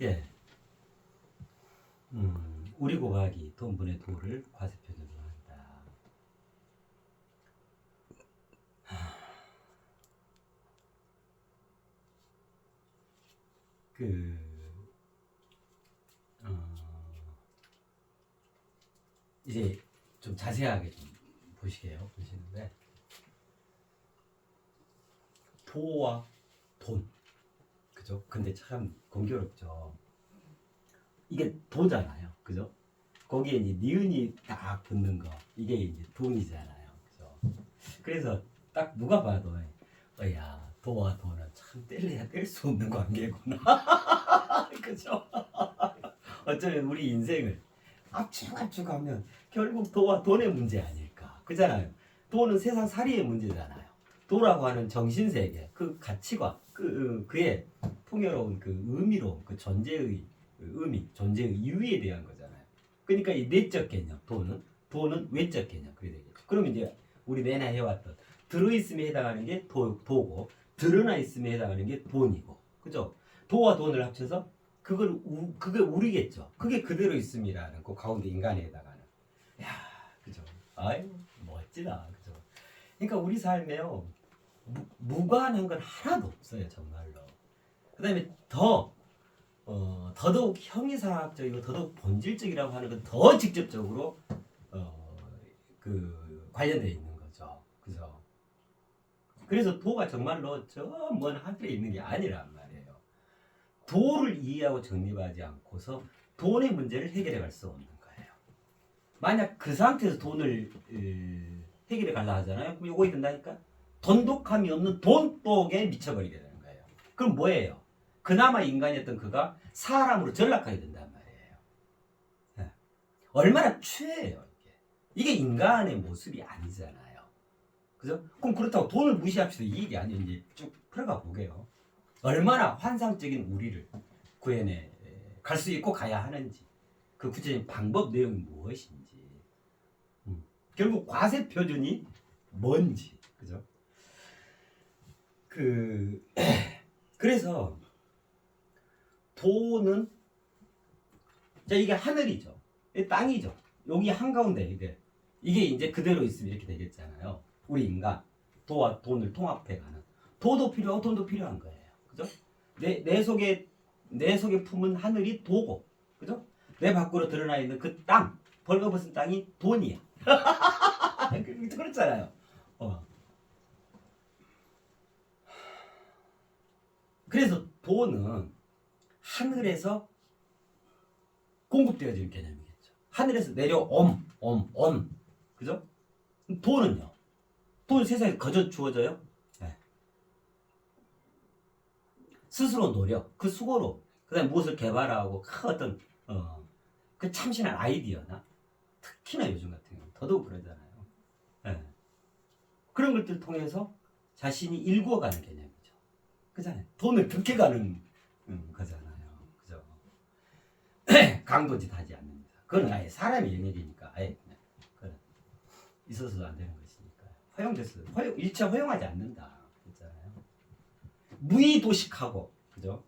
예. 우리 고각이 돈분의 도를 과세표준으로 한다. 그 이제 좀 자세하게 좀 보시는데 도와 돈, 그죠? 근데 참 공교롭죠. 이게 도잖아요, 그죠? 거기에 이제 니은이 딱 붙는 거, 이게 이제 돈이잖아요, 그죠? 그래서 딱 누가 봐도 야, 도와 돈은 참 뗄래야 뗄 수 없는 관계구나. 그죠? 어쩌면 우리 인생을 압축 하면 결국 도와 돈의 문제 아닐까, 그잖아요. 도는 세상 살이의 문제잖아요. 도라고 하는 정신세계, 그 가치관, 그의 풍요로운 그 의미로운 그 존재의 의미, 존재의 이유에 대한 거잖아요. 그러니까 이 내적 개념, 돈은 외적 개념, 그래 되겠죠. 그럼 이제 우리 내나 해왔던 들어있음에 해당하는 게 도고, 드러나 있음에 해당하는 게 돈이고, 그죠? 도와 돈을 합쳐서 그게 우리겠죠. 그게 그대로 있음이라는 그 가운데 인간에 해당하는. 야, 그죠? 아유, 멋지다, 그죠? 그러니까 우리 삶에요, 무관한 건 하나도 없어요, 정말로. 그다음에 더더욱 형이상학적이고 더더욱 본질적이라고 하는 건 더 직접적으로 그 관련되어 있는 거죠, 그죠? 그래서 도가 정말로 저 먼 하늘에 있는 게 아니란 말이에요. 도를 이해하고 정립하지 않고서 돈의 문제를 해결해 갈 수 없는 거예요. 만약 그 상태에서 돈을 해결해 가려 하잖아요. 그럼 요거 된다니까? 돈독함이 없는 돈독에 미쳐버리게 되는 거예요. 그럼 뭐예요? 그나마 인간이었던 그가 사람으로 전락하게 된단 말이에요. 네. 얼마나 추해요, 이게. 이게 인간의 모습이 아니잖아요. 그죠? 그럼 그렇다고 돈을 무시합시다. 이 얘기 아니에요. 이제 쭉 풀어가 보게요. 얼마나 환상적인 우리를 구현해 갈 수 있고 가야 하는지, 그 구체적인 방법 내용이 무엇인지, 결국 과세 표준이 뭔지, 그죠? 그래서 도는, 자, 이게 하늘이죠, 이게 땅이죠, 여기 한가운데 이게 이제 그대로 있으면 이렇게 되겠잖아요. 우리 인간 도와 돈을 통합해가는, 도도 필요하고 돈도 필요한 거예요, 그죠? 내 속에 품은 하늘이 도고, 그죠? 내 밖으로 드러나 있는 그 땅, 벌거벗은 땅이 돈이야. 그렇잖아요. 그래서 돈은 하늘에서 공급되어지는 개념이겠죠. 하늘에서 내려옴, 그죠? 돈은요? 돈 세상에 거저 주어져요? 네. 스스로 노력, 그 수고로, 그다음 무엇을 개발하고 큰 어떤 그 참신한 아이디어나, 특히나 요즘 같은 경우 더더욱 그러잖아요. 네. 그런 것들 통해서 자신이 일구어가는 개념이죠. 그잖아요. 돈을 득해가는 거잖아요. 그죠? 강도짓 하지 않는다. 그건 아예 사람의 영역이니까 아예 그냥 있어서도 안 되는 것이니까 허용됐어요. 일체 허용하지 않는다. 그렇잖아요. 무의도식하고, 그죠?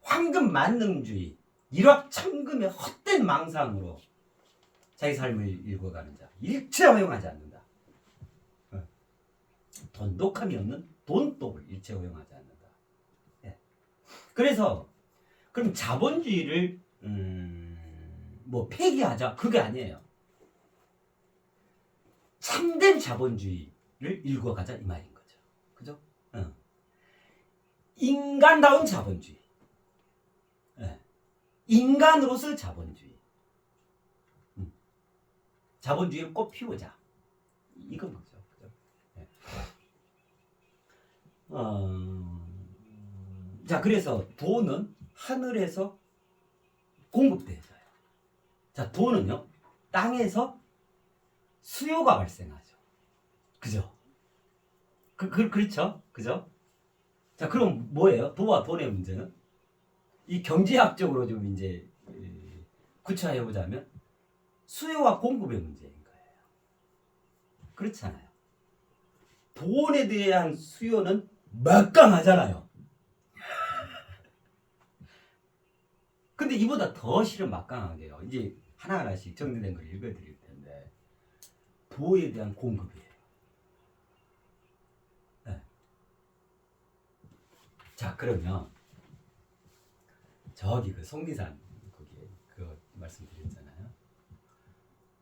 황금 만능주의, 일확천금의 헛된 망상으로 자기 삶을 일궈가는 자, 일체 허용하지 않는다. 돈독함이 없는 돈독을 일체 허용하지 않는다. 예. 그래서 그럼 자본주의를 뭐 폐기하자, 그게 아니에요. 참된 자본주의를 일궈가자, 이 말인 거죠. 그죠? 인간다운 자본주의, 인간으로서 자본주의, 자본주의를 꽃 피우자, 이건 거죠. 그죠? 네. 자, 그래서 돈은 하늘에서 공급되어져요. 자, 돈은요, 땅에서 수요가 발생하죠. 그죠? 그렇죠? 그죠? 자, 그럼 뭐예요? 도와 돈의 문제는? 이 경제학적으로 좀 이제 구체화해 보자면 수요와 공급의 문제인 거예요. 그렇잖아요. 돈에 대한 수요는 막강하잖아요. 근데 이보다 더 실은 막강하게요. 이제 하나하나씩 정리된 걸 읽어드릴 텐데 도에 대한 공급이에요. 네. 자 그러면 저기 그 속리산 거기 그 말씀드렸잖아요.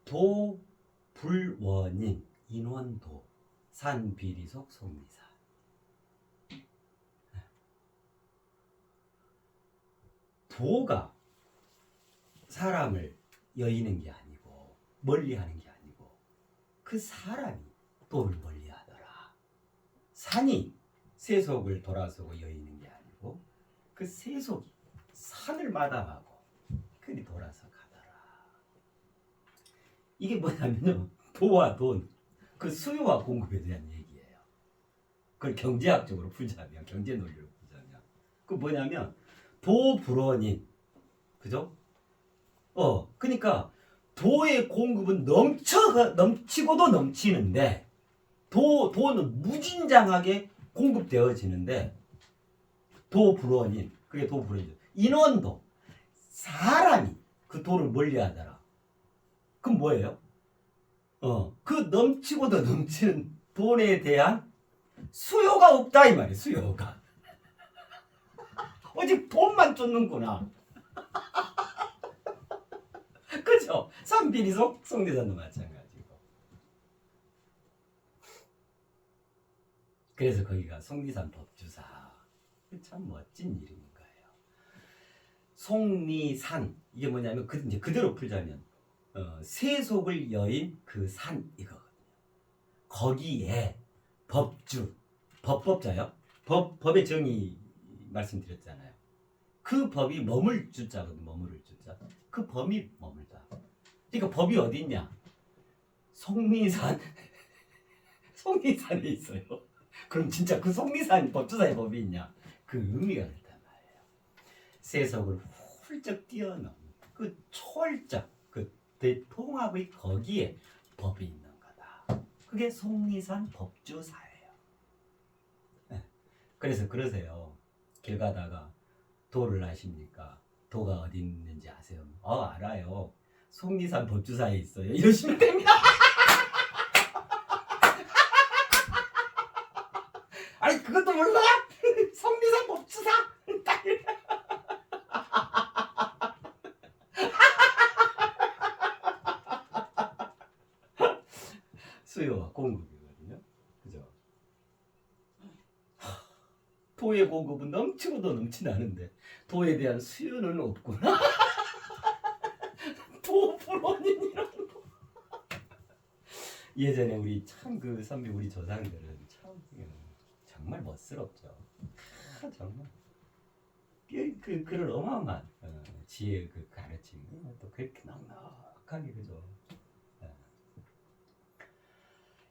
도 불원인 인원도 산비리속 속리산. 도가 사람을 여의는 게 아니고 멀리하는 게 아니고 그 사람이 도를 멀리하더라. 산이 세속을 돌아서고 여의는 게 아니고 그 세속이 산을 마다하고 그리 돌아서 가더라. 이게 뭐냐면요, 도와 돈, 그 수요와 공급에 대한 얘기예요. 그걸 경제학적으로 풀자면, 경제 논리로 풀자면, 그 뭐냐면 도 불원인, 그죠? 그러니까 도의 공급은 넘치고도 넘치는데 도는 무진장하게 공급되어지는데 도 불원인, 그게 도 불원이죠. 인원도 사람이 그 도를 멀리하더라. 그럼 뭐예요? 그 넘치고도 넘치는 돈에 대한 수요가 없다 이 말이에요. 수요가. 오직 돈만 쫓는구나. 그죠? 산비리속 속리산도 마찬가지고. 그래서 거기가 속리산 법주사. 참 멋진 이름인 거예요. 속리산, 이게 뭐냐면 이제 그대로 풀자면 세속을 여인 그 산 이거거든요. 거기에 법주, 법법자요. 법의 정의 말씀드렸잖아요. 그 법이 머물 주자거든. 머무를 주자. 그 범이 머물다. 그러니까 법이 어디 있냐? 속리산. 속리산에 있어요. 그럼 진짜 그 속리산 법주사의 법이 있냐? 그 의미가 그렇단 말이에요. 세속을 훌쩍 뛰어넘은 그 초월적 그 대통합의 거기에 법이 있는 거다. 그게 속리산 법주사예요. 네. 그래서 그러세요. 길 가다가 도를 아십니까? 도가 어디 있는지 아세요? 알아요. 속리산 법주사에 있어요. 이러시면 됩니다. 아니 그것도 몰라? 속리산 법주사? 수요와 공급이거든요. 그죠? 도의 공급은 넘치고도 넘치지 않은데 도에 대한 수요는 없구나. 도 불원인이라는 거. 예전에 우리 참 그 선비 우리 조상들은 참 정말 멋스럽죠. 정말 그런 어마어마한 지혜 그 가르침 또 그렇게 넉넉하게 그죠.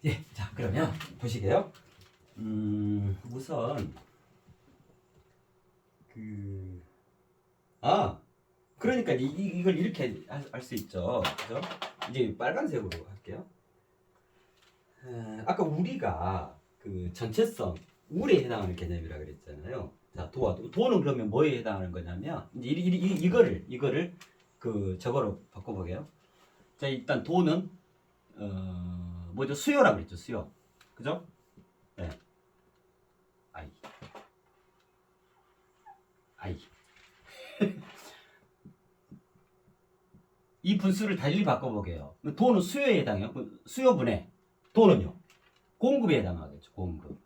예, 자 그러면 보시게요. 우선 그러니까 이걸 이렇게 할 수 있죠. 그죠? 이제 빨간색으로 할게요. 아까 우리가 그 전체성 우리에 해당하는 개념이라 그랬잖아요. 자, 도는 그러면 뭐에 해당하는 거냐면 이제 이거를 그 저거로 바꿔보게요. 자, 일단 도는 뭐죠? 수요라고 그랬죠. 수요. 그죠? 네. 아이. 이 분수를 달리 바꿔보게요. 도는 수요에 해당해요. 수요분의 도는요. 공급에 해당하겠죠. 공급.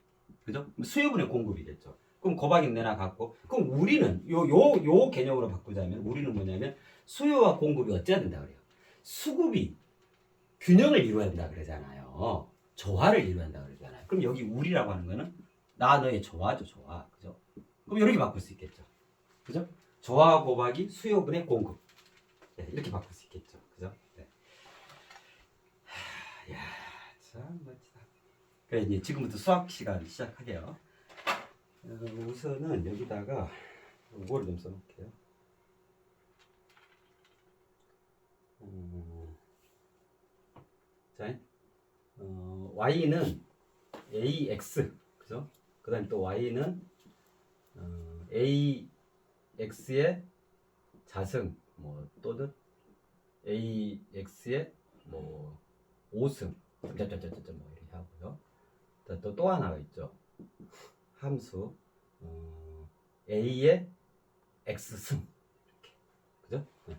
그죠? 수요분의 공급이겠죠. 그럼 곱하기 내나 같고, 그럼 우리는 요 개념으로 바꾸자면 우리는 뭐냐면 수요와 공급이 어째야 된다 그래요. 수급이 균형을 이루어야 된다 그러잖아요. 조화를 이루어야 된다 그러잖아요. 그럼 여기 우리라고 하는 거는 나 너의 조화죠. 조화. 그죠? 그럼 이렇게 바꿀 수 있겠죠. 그죠? 조화 곱하기 수요분의 공급. 네, 이렇게 바꿀 수 있겠죠. 그죠? 네. 야, 참 멋지다. 그래 이제 지금부터 수학 시간 시작하게요. 우선은 여기다가 뭐를 좀 써놓을게요. 자, y는 ax, 그죠? 그다음 또 y는 ax의 자승 뭐 또는 AX의 뭐 5승 점점점점점 뭐 이렇게 하고요. 또 하나가 있죠. 함수 A의 X승 이렇게 그죠? 네.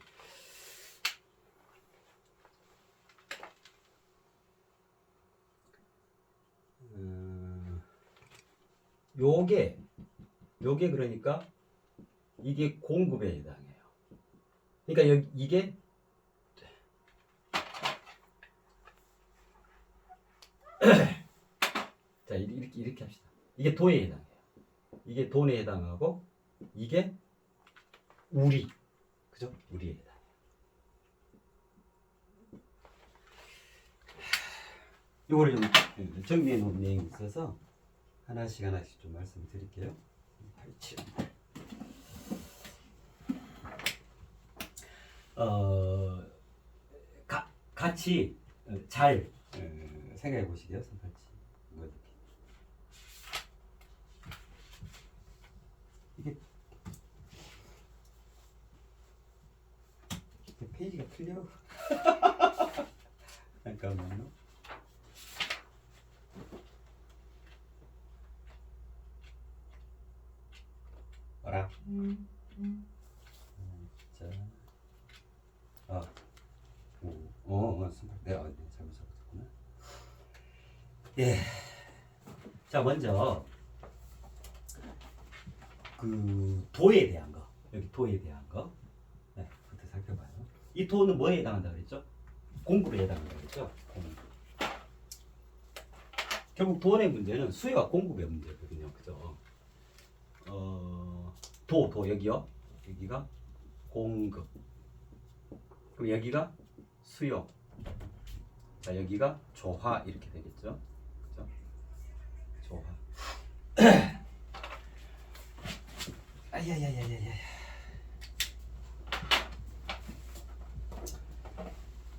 요게 그러니까 이게 공급에 해당해요. 그러니까 여기 이게 자 이렇게 합시다. 이게 도에 해당해요. 이게 돈에 해당하고 이게 우리 그죠? 우리에 해당해요. 요거를 좀 정리해 놓은 내용이 있어서 하나씩 좀 말씀드릴게요. 87. 같이 잘 생각해 보시게요. 같이 뭐 이게 페이지가 틀려. 잠깐만요. 어라. 자, 내가 잘못 적었구나. 예. 자, 먼저 그 도에 대한 거, 여기 도에 대한 거, 네, 부터 살펴봐요. 이 도는 뭐에 해당한다 그랬죠? 공급에 해당한다 그랬죠? 공급. 결국 돈의 문제는 수요와 공급의 문제거든요, 그죠? 도 여기요. 여기가 공급. 그럼 여기가 수요. 자, 여기가 조화 이렇게 되겠죠. 그죠? 조화. 아야야야야야.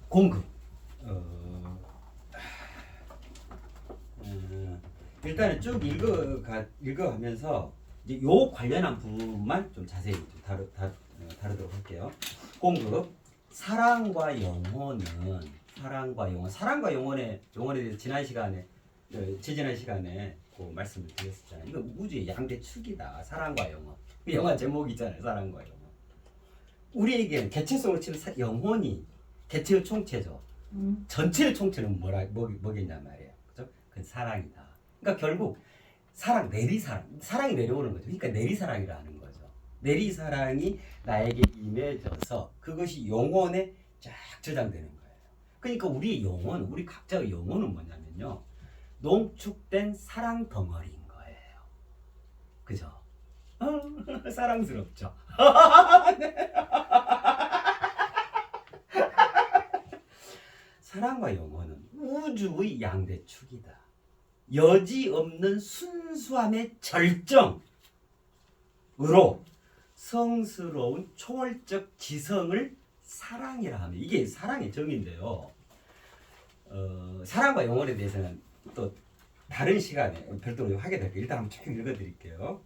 공급. 일단은 쭉 읽어가면서 이제 요 관련한 부분만 좀 자세히 좀 다루도록 할게요. 공급. 사랑과 영혼은 사랑과 영혼에 대해서 지난 시간에 그 말씀을 드렸었잖아요. 이거 우주의 양대축이다. 사랑과 영혼. 영화 제목이잖아요. 사랑과 영혼. 우리에게는 개체성으로 치면 영혼이 개체의 총체죠. 전체의 총체는 뭐겠냐 말이에요. 그죠? 그건 사랑이다. 그러니까 결국 사랑이 내려오는 거죠. 그러니까 내리사랑이라는 거죠. 내리사랑이 나에게 임해져서 그것이 영혼에 쫙 저장되는 거예요. 그러니까 우리 각자의 영혼은 뭐냐면요. 농축된 사랑 덩어리인 거예요. 그죠? 사랑스럽죠? 사랑과 영혼은 우주의 양대축이다. 여지없는 순수함의 절정으로 성스러운 초월적 지성을 사랑이라 하면 이게 사랑의 정의인데요. 사랑과 영혼에 대해서는 또 다른 시간에 별도로 하게 될 거예요. 일단 한번 쭉 읽어드릴게요.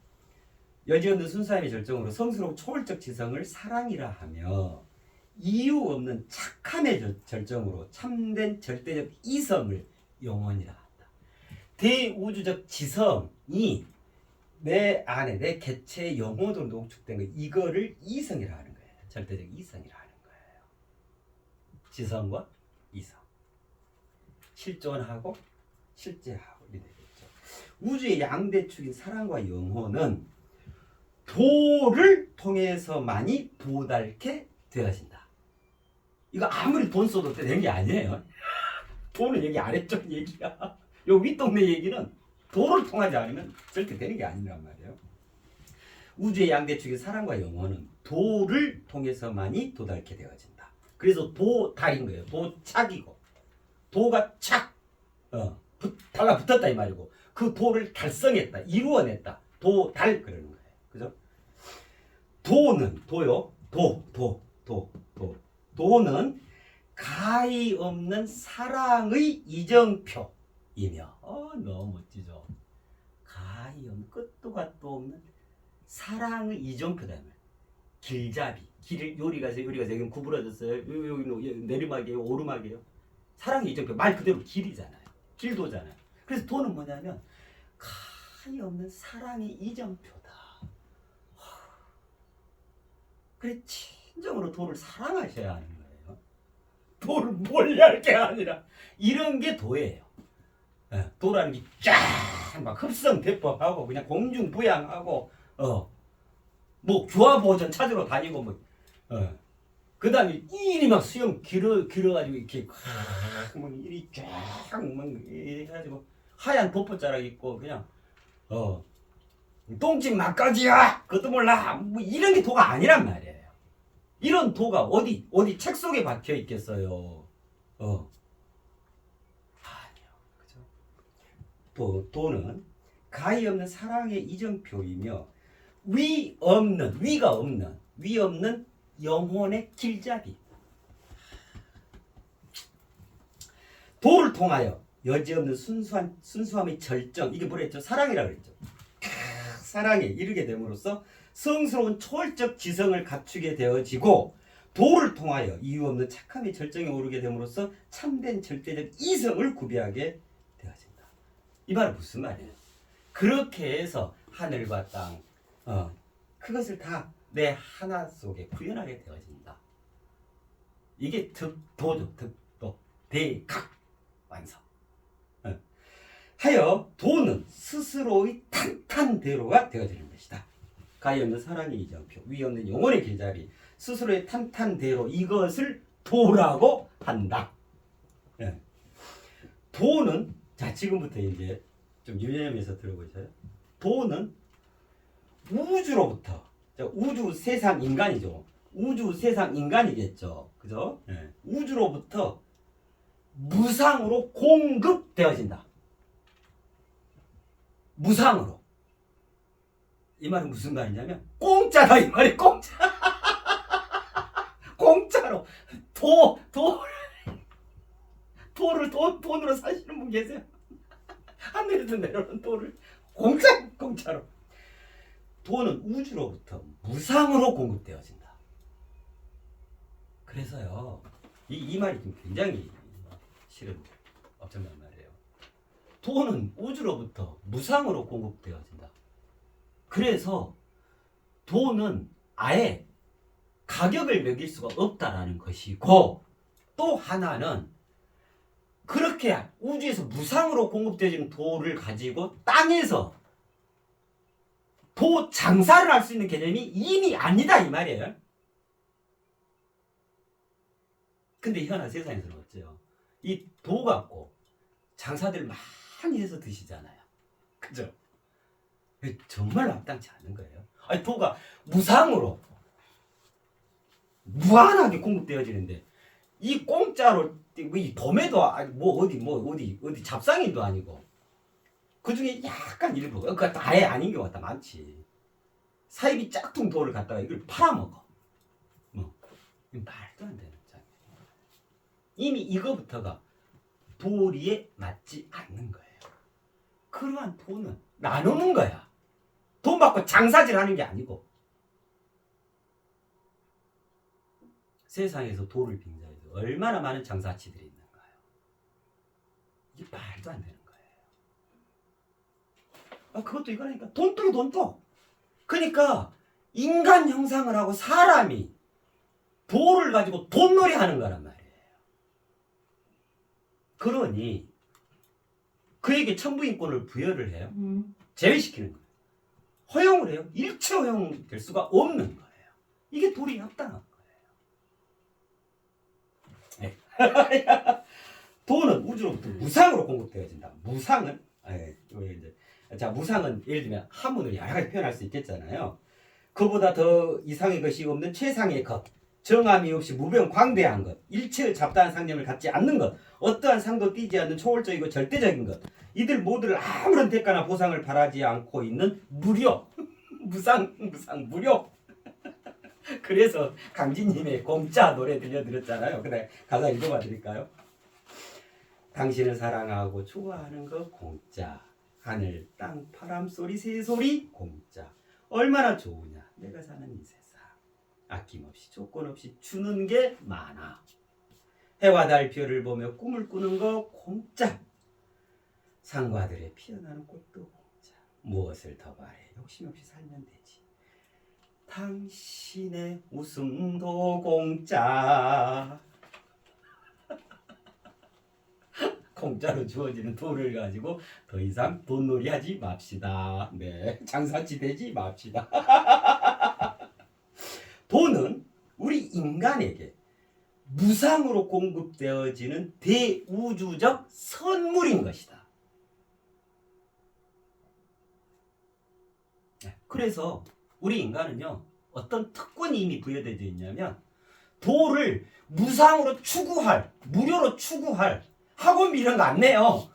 여지없는 순수함의 절정으로 성스러운 초월적 지성을 사랑이라 하며 이유 없는 착함의 절정으로 참된 절대적 이성을 영혼이라 한다. 대우주적 지성이 내 안에 내 개체의 영혼으로 농축된 거 이거를 이성이라 하는 거예요. 절대적 이성이라 하는 거예요. 지성과 이성. 실존하고 실제하고 이렇게 되겠죠. 우주의 양대축인 사랑과 영혼은 도를 통해서만이 도달케 되어진다. 이거 아무리 돈 써도 되는 게 아니에요. 돈은 여기 아래쪽 얘기야. 요 윗동네 얘기는 도를 통하지 않으면 절대 되는 게 아니란 말이에요. 우주의 양대축인 사랑과 영혼은 도를 통해서만이 도달케 되어진다. 그래서 도달인 거예요. 도착이고 도가 착 달라붙었다 이 말이고 그 도를 달성했다. 이루어냈다. 도달 그러는 거예요. 그죠? 도는 도요. 도는 가히 없는 사랑의 이정표이며 너무 멋지죠. 가히 없는 끝도 갓도 없는 사랑의 이정표다. 길잡이 길 요리가 여기 구부러졌어요. 여기 내리막이에요, 오르막이에요. 사랑의 이정표 말 그대로 길이잖아요. 길도잖아요. 그래서 도는 뭐냐면 가히 없는 사랑의 이정표다. 그래 진정으로 도를 사랑하셔야 하는 거예요. 도를 멀리할 게 아니라 이런 게 도예요. 도라는 게 쫙 막 흡성 대법하고 그냥 공중부양하고 뭐 교화보전 찾으러 다니고 뭐 그 다음에 이리 막 수염 길어가지고 이렇게 막 이리 쫙막 이렇게 해가지고 하얀 덮옷자락 입고 그냥 똥집 막까지야 그것도 몰라 뭐 이런 게 도가 아니란 말이에요. 이런 도가 어디 책 속에 박혀 있겠어요. 아니요, 그죠? 도는 가히 없는 사랑의 이정표이며 위 없는 영혼의 길잡이. 도를 통하여 여지없는 순수함의 절정, 이게 뭐랬죠? 사랑이라고 그랬죠. 사랑에 이르게 됨으로써 성스러운 초월적 지성을 갖추게 되어지고, 도를 통하여 이유 없는 착함의 절정에 오르게 됨으로써 참된 절대적 이성을 구비하게 되어진다. 이 말은 무슨 말이에요? 그렇게 해서 하늘과 땅 그것을 다 내 하나 속에 구현하게 되어진다. 이게 득도죠. 득도 대각 완성. 하여 도는 스스로의 탄탄대로가 되어지는 것이다. 가히 없는 사랑의 이정표, 위 없는 영혼의 길잡이, 스스로의 탄탄대로, 이것을 도라고 한다. 도는, 자 지금부터 이제 좀 유념해서 들어보셔요. 도는 우주로부터, 우주 세상 인간이죠. 우주 세상 인간이겠죠. 그죠? 우주로부터 무상으로 공급되어진다. 무상으로. 이 말은 무슨 말이냐면 공짜다 이 말이. 공짜. 공짜로 도를 돈으로 사시는 분 계세요? 하늘에서 내려오는 도를 공짜로. 도는 우주로부터 무상으로 공급되어진다. 그래서요, 이 말이 좀 굉장히 실은 엄청난 말이에요. 도는 우주로부터 무상으로 공급되어진다. 그래서 도는 아예 가격을 매길 수가 없다라는 것이고, 또 하나는 그렇게 우주에서 무상으로 공급되어지는 도를 가지고 땅에서 도 장사를 할 수 있는 개념이 이미 아니다 이 말이에요. 근데 현아 세상에서는 어째요? 이 도 갖고 장사들 많이 해서 드시잖아요. 그죠? 정말 마땅치 않은 거예요. 아니 도가 무상으로 무한하게 공급되어지는데 이 공짜로 이 도매도 어디 잡상인도 아니고 그 중에 약간 일부, 그거 아예 아닌 경우가 많지. 사이비 짝퉁 돌을 갖다가 이걸 팔아먹어. 말도 안 되는 장면. 이미 이거부터가 도리에 맞지 않는 거예요. 그러한 돈은 나누는 거야. 돈 받고 장사질 하는 게 아니고. 세상에서 도를 빙자해서 얼마나 많은 장사치들이 있는가요? 이게 말도 안 되는 거예요. 그것도 이거라니까. 돈도. 그러니까 인간 형상을 하고 사람이 도를 가지고 돈놀이 하는 거란 말이에요. 그러니 그에게 천부인권을 부여를 해요. 제외시키는 거예요. 허용을 해요. 일체 허용될 수가 없는 거예요. 이게 도리에 합당한 거예요. 도는 우주로부터 무상으로 공급되어진다. 무상은 무상은 예를 들면 한문을 여러 가지 표현할 수 있겠잖아요. 그보다 더 이상의 것이 없는 최상의 것, 정함이 없이 무병광대한 것, 일체의 잡다한 상념을 갖지 않는 것, 어떠한 상도 띄지 않는 초월적이고 절대적인 것, 이들 모두를 아무런 대가나 보상을 바라지 않고 있는 무료. 무료. 그래서 강진님의 공짜 노래 들려드렸잖아요. 근데 가사 읽어봐 드릴까요? 당신을 사랑하고 좋아하는 거 공짜. 하늘, 땅, 바람 소리, 새 소리 공짜. 얼마나 좋으냐 내가 사는 이 세상. 아낌없이 조건 없이 주는 게 많아. 해와 달 별을 보며 꿈을 꾸는 거 공짜. 상과들의 피어나는 꽃도 공짜. 무엇을 더 바래? 욕심 없이 살면 되지. 당신의 웃음도 공짜. 공짜로 주어지는 돈을 가지고 더 이상 돈놀이 하지 맙시다. 네, 장사치 되지 맙시다. 돈은 우리 인간에게 무상으로 공급되어지는 대우주적 선물인 것이다. 그래서 우리 인간은요, 어떤 특권이 이미 부여되어 있냐면 도를 무상으로 추구할, 무료로 추구할 학원비 이런 거 안 내요.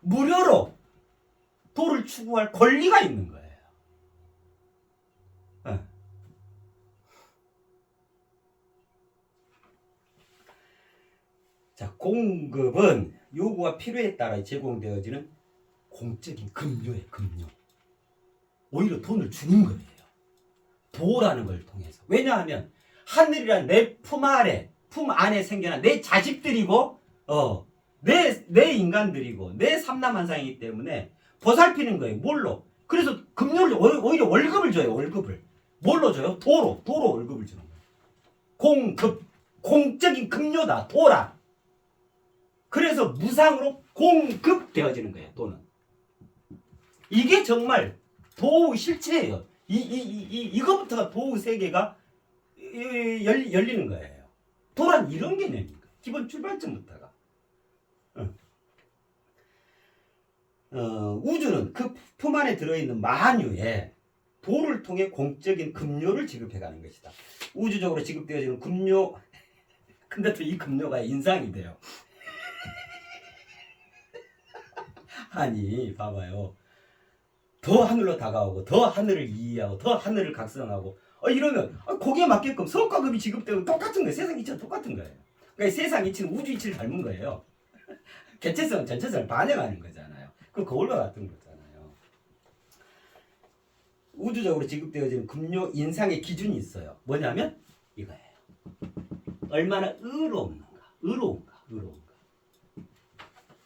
무료로 도를 추구할 권리가 있는 거예요. 자, 공급은 요구와 필요에 따라 제공되어지는 공적인 급료예요, 급료. 오히려 돈을 주는 거예요. 도라는 걸 통해서. 왜냐하면 하늘이란 내 품 안에 생겨난 내 자식들이고, 내 인간들이고, 내 삼남한상이기 때문에 보살피는 거예요. 뭘로? 그래서 급료를, 오히려 월급을 줘요, 월급을. 뭘로 줘요? 도로 월급을 주는 거예요. 공급, 공적인 급료다, 도라. 그래서 무상으로 공급되어지는 거예요, 돈은. 이게 정말 도의 실체예요. 이거부터가 도의 세계가 열리는 거예요. 도란 이런 개념인 거예요. 기본 출발점부터가. 우주는 그 품 안에 들어있는 만유에 도를 통해 공적인 급료를 지급해가는 것이다. 우주적으로 지급되어지는 급료, 근데 또 이 급료가 인상이 돼요. 아니, 봐봐요. 더 하늘로 다가오고, 더 하늘을 이해하고, 더 하늘을 각성하고, 이러면 거기에 맞게끔 성과급이 지급되고 똑같은 거예요. 세상 이치는 똑같은 거예요. 그러니까 세상 이치는 우주 이치를 닮은 거예요. 개체성은 전체성을 반영하는 거잖아요. 그 거울과 같은 거잖아요. 우주적으로 지급되어지는 급료 인상의 기준이 있어요. 뭐냐면 이거예요. 얼마나 의로운가.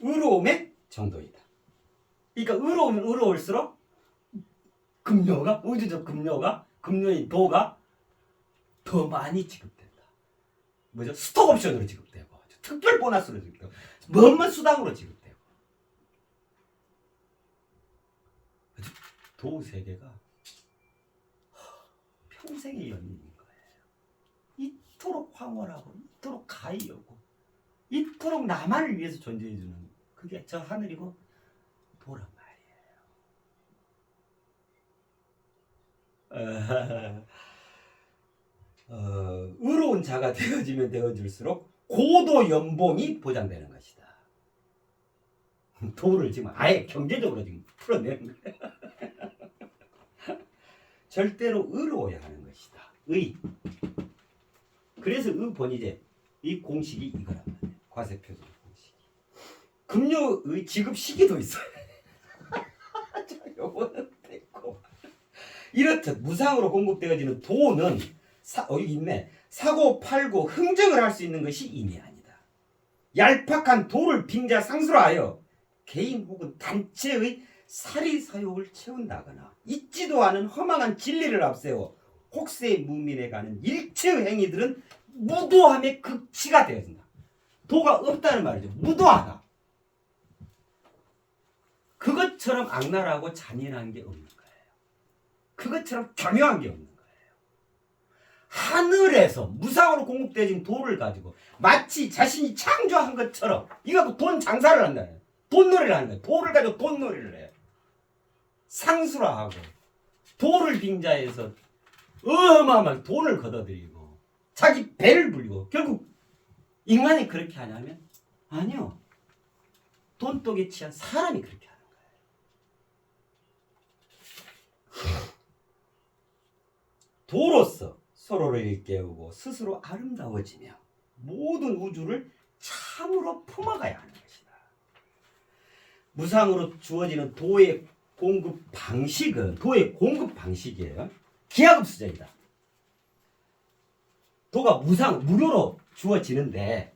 의로움의 정도이다. 그러니까 의로우면 의로울수록 급료가, 우주적 급료가, 급료인 도가 더 많이 지급된다. 뭐죠? 스톡 옵션으로 지급되고, 특별 보너스로 지급되고, 뭐만 수당으로 지급되고. 도 세계가 평생의 연인인 거예요. 이토록 황홀하고, 이토록 가이하고, 이토록 나만을 위해서 존재해주는 그게 저 하늘이고 도란 말이에요. 의로운 자가 되어지면 되어질수록 고도 연봉이 보장되는 것이다. 도를 지금 아예 경제적으로 지금 풀어내는 거예요. 절대로 의로워야 하는 것이다. 의. 그래서 의본이제 이 공식이 이거란 말이에요. 과세표준 공식이. 급료의 지급 시기도 있어요. 요거는 됐고. 이렇듯 무상으로 공급되어지는 돈은 여기 있네. 사고 팔고 흥정을 할 수 있는 것이 임이 아니다. 얄팍한 도를 빙자 상수로 하여 개인 혹은 단체의 사리사욕을 채운다거나 있지도 않은 허망한 진리를 앞세워 혹세 무민에 가는 일체의 행위들은 무도함의 극치가 되어진다. 도가 없다는 말이죠. 무도하다. 그것처럼 악랄하고 잔인한 게 없는 거예요. 그것처럼 교묘한 게 없는 거예요. 하늘에서 무상으로 공급되어진 도를 가지고 마치 자신이 창조한 것처럼 이거 돈 장사를 한다. 돈놀이를 하는 거예요. 도를 가지고 돈놀이를 해요. 상수라하고 도를 빙자해서 어마어마한 돈을 걷어들이고 자기 배를 불리고 결국 인간이 그렇게 하냐면 아니요. 돈독에 취한 사람이 그렇게 하는 거예요. 도로서 서로를 일깨우고 스스로 아름다워지며 모든 우주를 참으로 품어가야 하는 것이다. 무상으로 주어지는 도의 공급 방식은 도의 공급 방식이에요. 기하급수적이다. 도가 무료로 주어지는데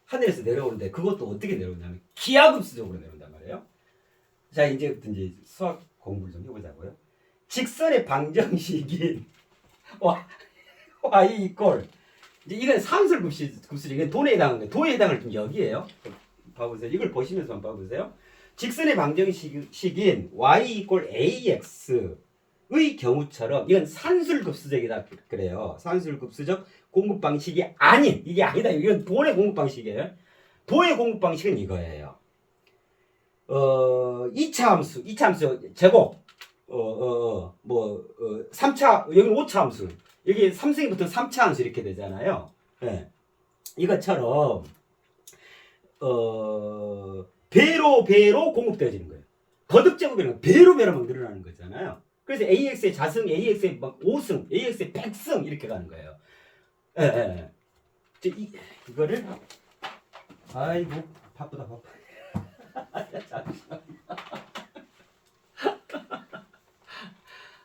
하늘에서 내려오는데 그것도 어떻게 내려오냐면 기하급수적으로 내려온단 말이에요. 자, 이제부터 이제 수학 공부를 좀 해보자고요. 직선의 방정식인 y 이꼴 이제 이건 산술급수적, 이건 돈에 해당하는 거예요. 도에 해당할 좀 여기에요. 봐보세요. 이걸 보시면서 한번 봐보세요. 직선의 방정식인 y 이꼴 ax의 경우처럼 이건 산술급수적이다 그래요. 산술급수적 공급 방식이 아닌, 이게 아니다. 이건 돈의 공급 방식이에요. 도의 공급 방식은 이거예요. 2차 함수 제곱 3차, 여기는 5차 함수, 여기 3승이부터 3차 함수 이렇게 되잖아요. 네. 이것처럼 배로 공급되어지는 거예요. 거듭제곱이라는 배로 막 늘어나는 거잖아요. 그래서 AX의 자승, AX의 막 5승, AX의 100승 이렇게 가는 거예요. 예, 예. 이거를 아이고 바쁘다. 잠시만요.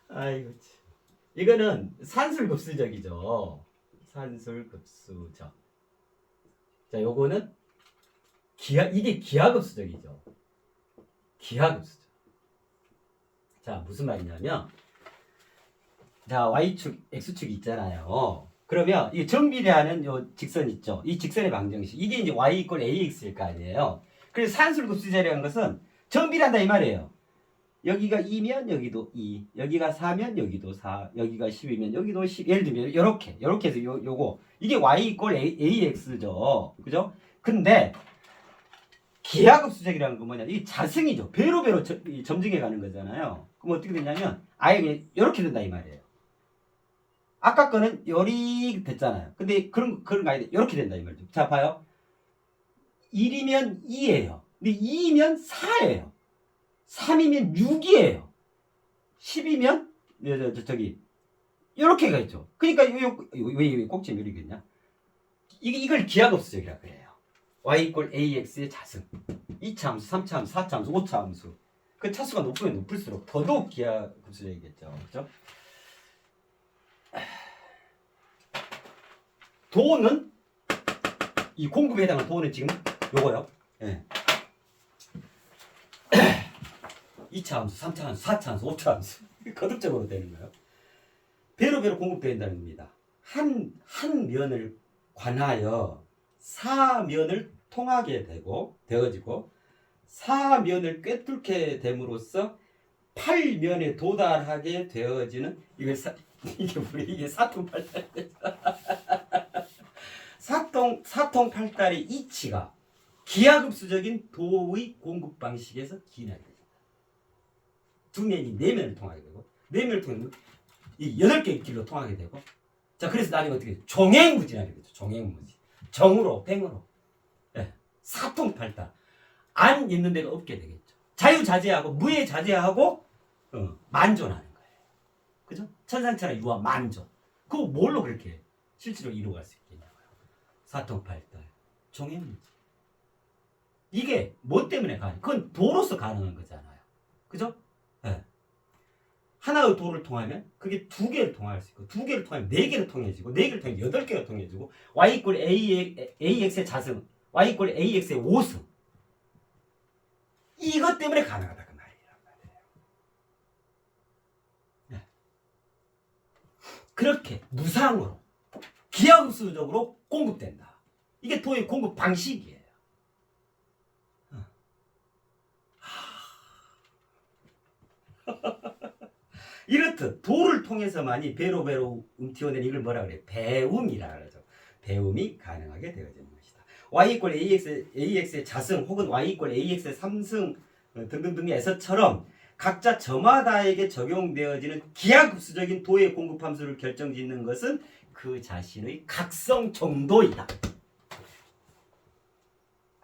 아이고, 이거는 산술급수적이죠. 산술급수적. 자, 요거는 이게 기하급수적이죠. 기하급수적. 자, 무슨 말이냐면, 자, y축, x축이 있잖아요. 그러면 이 정비례하는 요 직선 있죠. 이 직선의 방정식. 이게 이제 y 이꼴 ax일 거 아니에요. 그래서 산술급수적이라는 것은 정비례한다 이 말이에요. 여기가 2면 여기도 2, 여기가 4면 여기도 4, 여기가 10이면 여기도 10. 예를 들면 요렇게 해서 요거 이게 y 이꼴 ax죠. 그죠? 근데 기하급수적이라는 건 뭐냐? 이 자승이죠. 배로 점증해 가는 거잖아요. 그럼 어떻게 되냐면 아예 그냥 요렇게 된다 이 말이에요. 아까 거는 요리 됐잖아요. 근데 그런 거 아닌데 요렇게 된다 이 말이죠. 자, 봐요. 1이면 2예요. 근데 2이면 4예요. 3이면 6이에요. 10이면 저기 이렇게가 있죠. 그러니까 왜 꼭지 이러겠냐? 이걸 기하급수적이라 그래요. y 이꼴 ax의 자승. 2차 함수, 3차 함수, 4차 함수, 5차 함수. 그 차수가 높으면 높을수록 더더욱 기하급수적이겠죠. 그렇죠? 도는 이 공급에 해당하는 도는 지금 요거요. 예. 2차 함수, 3차 함수, 4차 함수, 5차 함수. 거듭적으로 되는 거예요. 배로 공급된다는 겁니다. 한 면을 관하여 4면을 통하게 되어지고 4면을 꿰뚫게 됨으로써 8면에 도달하게 되어지는 이게 사통팔달 사통팔달의 이치가 기하급수적인 도의 공급 방식에서 기인하게 됩니다. 두 면이 네 면을 통하게 되고 네 면을 통해 이 8개의 길로 통하게 되고 자 그래서 나중에 어떻게 종횡무진하게 되죠. 종횡무진 정으로 팽으로 사통팔달 안 있는 데가 없게 되겠죠. 자유자재하고 무해자재하고 만존하는 거예요. 그죠? 천상천하 유화 만존. 그거 뭘로 그렇게 실제로 이루어갈 수 있겠냐고요. 사통팔달 종횡무진. 이게 뭐 때문에 가능? 그건 도로서 가능한 거잖아요. 그죠? 네. 하나의 도를 통하면 그게 2개를 통할 수 있고 2개를 통하면 4개를 통해지고 4개를 통하면 8개가 통해지고 y 이꼴 ax의 자승 y 이꼴 ax의 5승 이것 때문에 가능하다 그 말이란 말이에요. 네. 그렇게 무상으로 기하급수적으로 공급된다. 이게 도의 공급 방식이에요. 이렇듯 도를 통해서만이 배로 튀어낸 이걸 뭐라 그래? 배움이라 그러죠. 배움이 가능하게 되어지는 것이다. y 이꼴 ax의 자승 혹은 y 이꼴 ax의 3승 등등등에서처럼 각자 저마다에게 적용되어지는 기하급수적인 도의 공급 함수를 결정짓는 것은 그 자신의 각성 정도이다.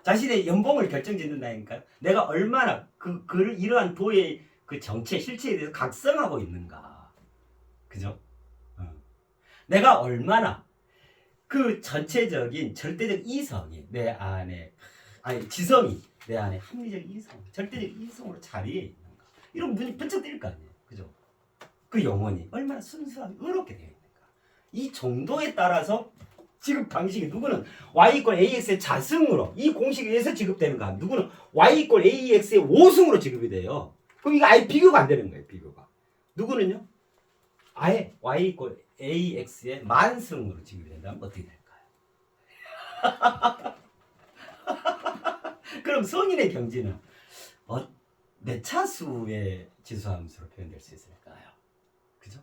자신의 연봉을 결정짓는다니까요. 내가 얼마나 이러한 도의 그 정체, 실체에 대해서 각성하고 있는가. 그죠? 내가 얼마나 그 전체적인 절대적 이성이 내 안에, 지성이 내 안에 합리적 이성, 절대적 이성으로 자리에 있는가. 이런 눈이 번쩍 뜨일 거 아니에요. 그죠? 그 영혼이 얼마나 순수하게 의롭게 되어 있는가. 이 정도에 따라서 지급 방식이 누구는 y 이퀄 ax의 자승으로 이 공식에 의해서 지급되는가, 누구는 y 이퀄 ax의 5승으로 지급이 돼요. 그럼 이거 아예 비교가 안 되는 거예요. 비교가. 누구는요? 아예 y 이퀄 ax의 만승으로 지급이 된다면 어떻게 될까요? 그럼 성인의 경지는 몇 차수의 지수함수로 표현될 수 있을까요? 그죠?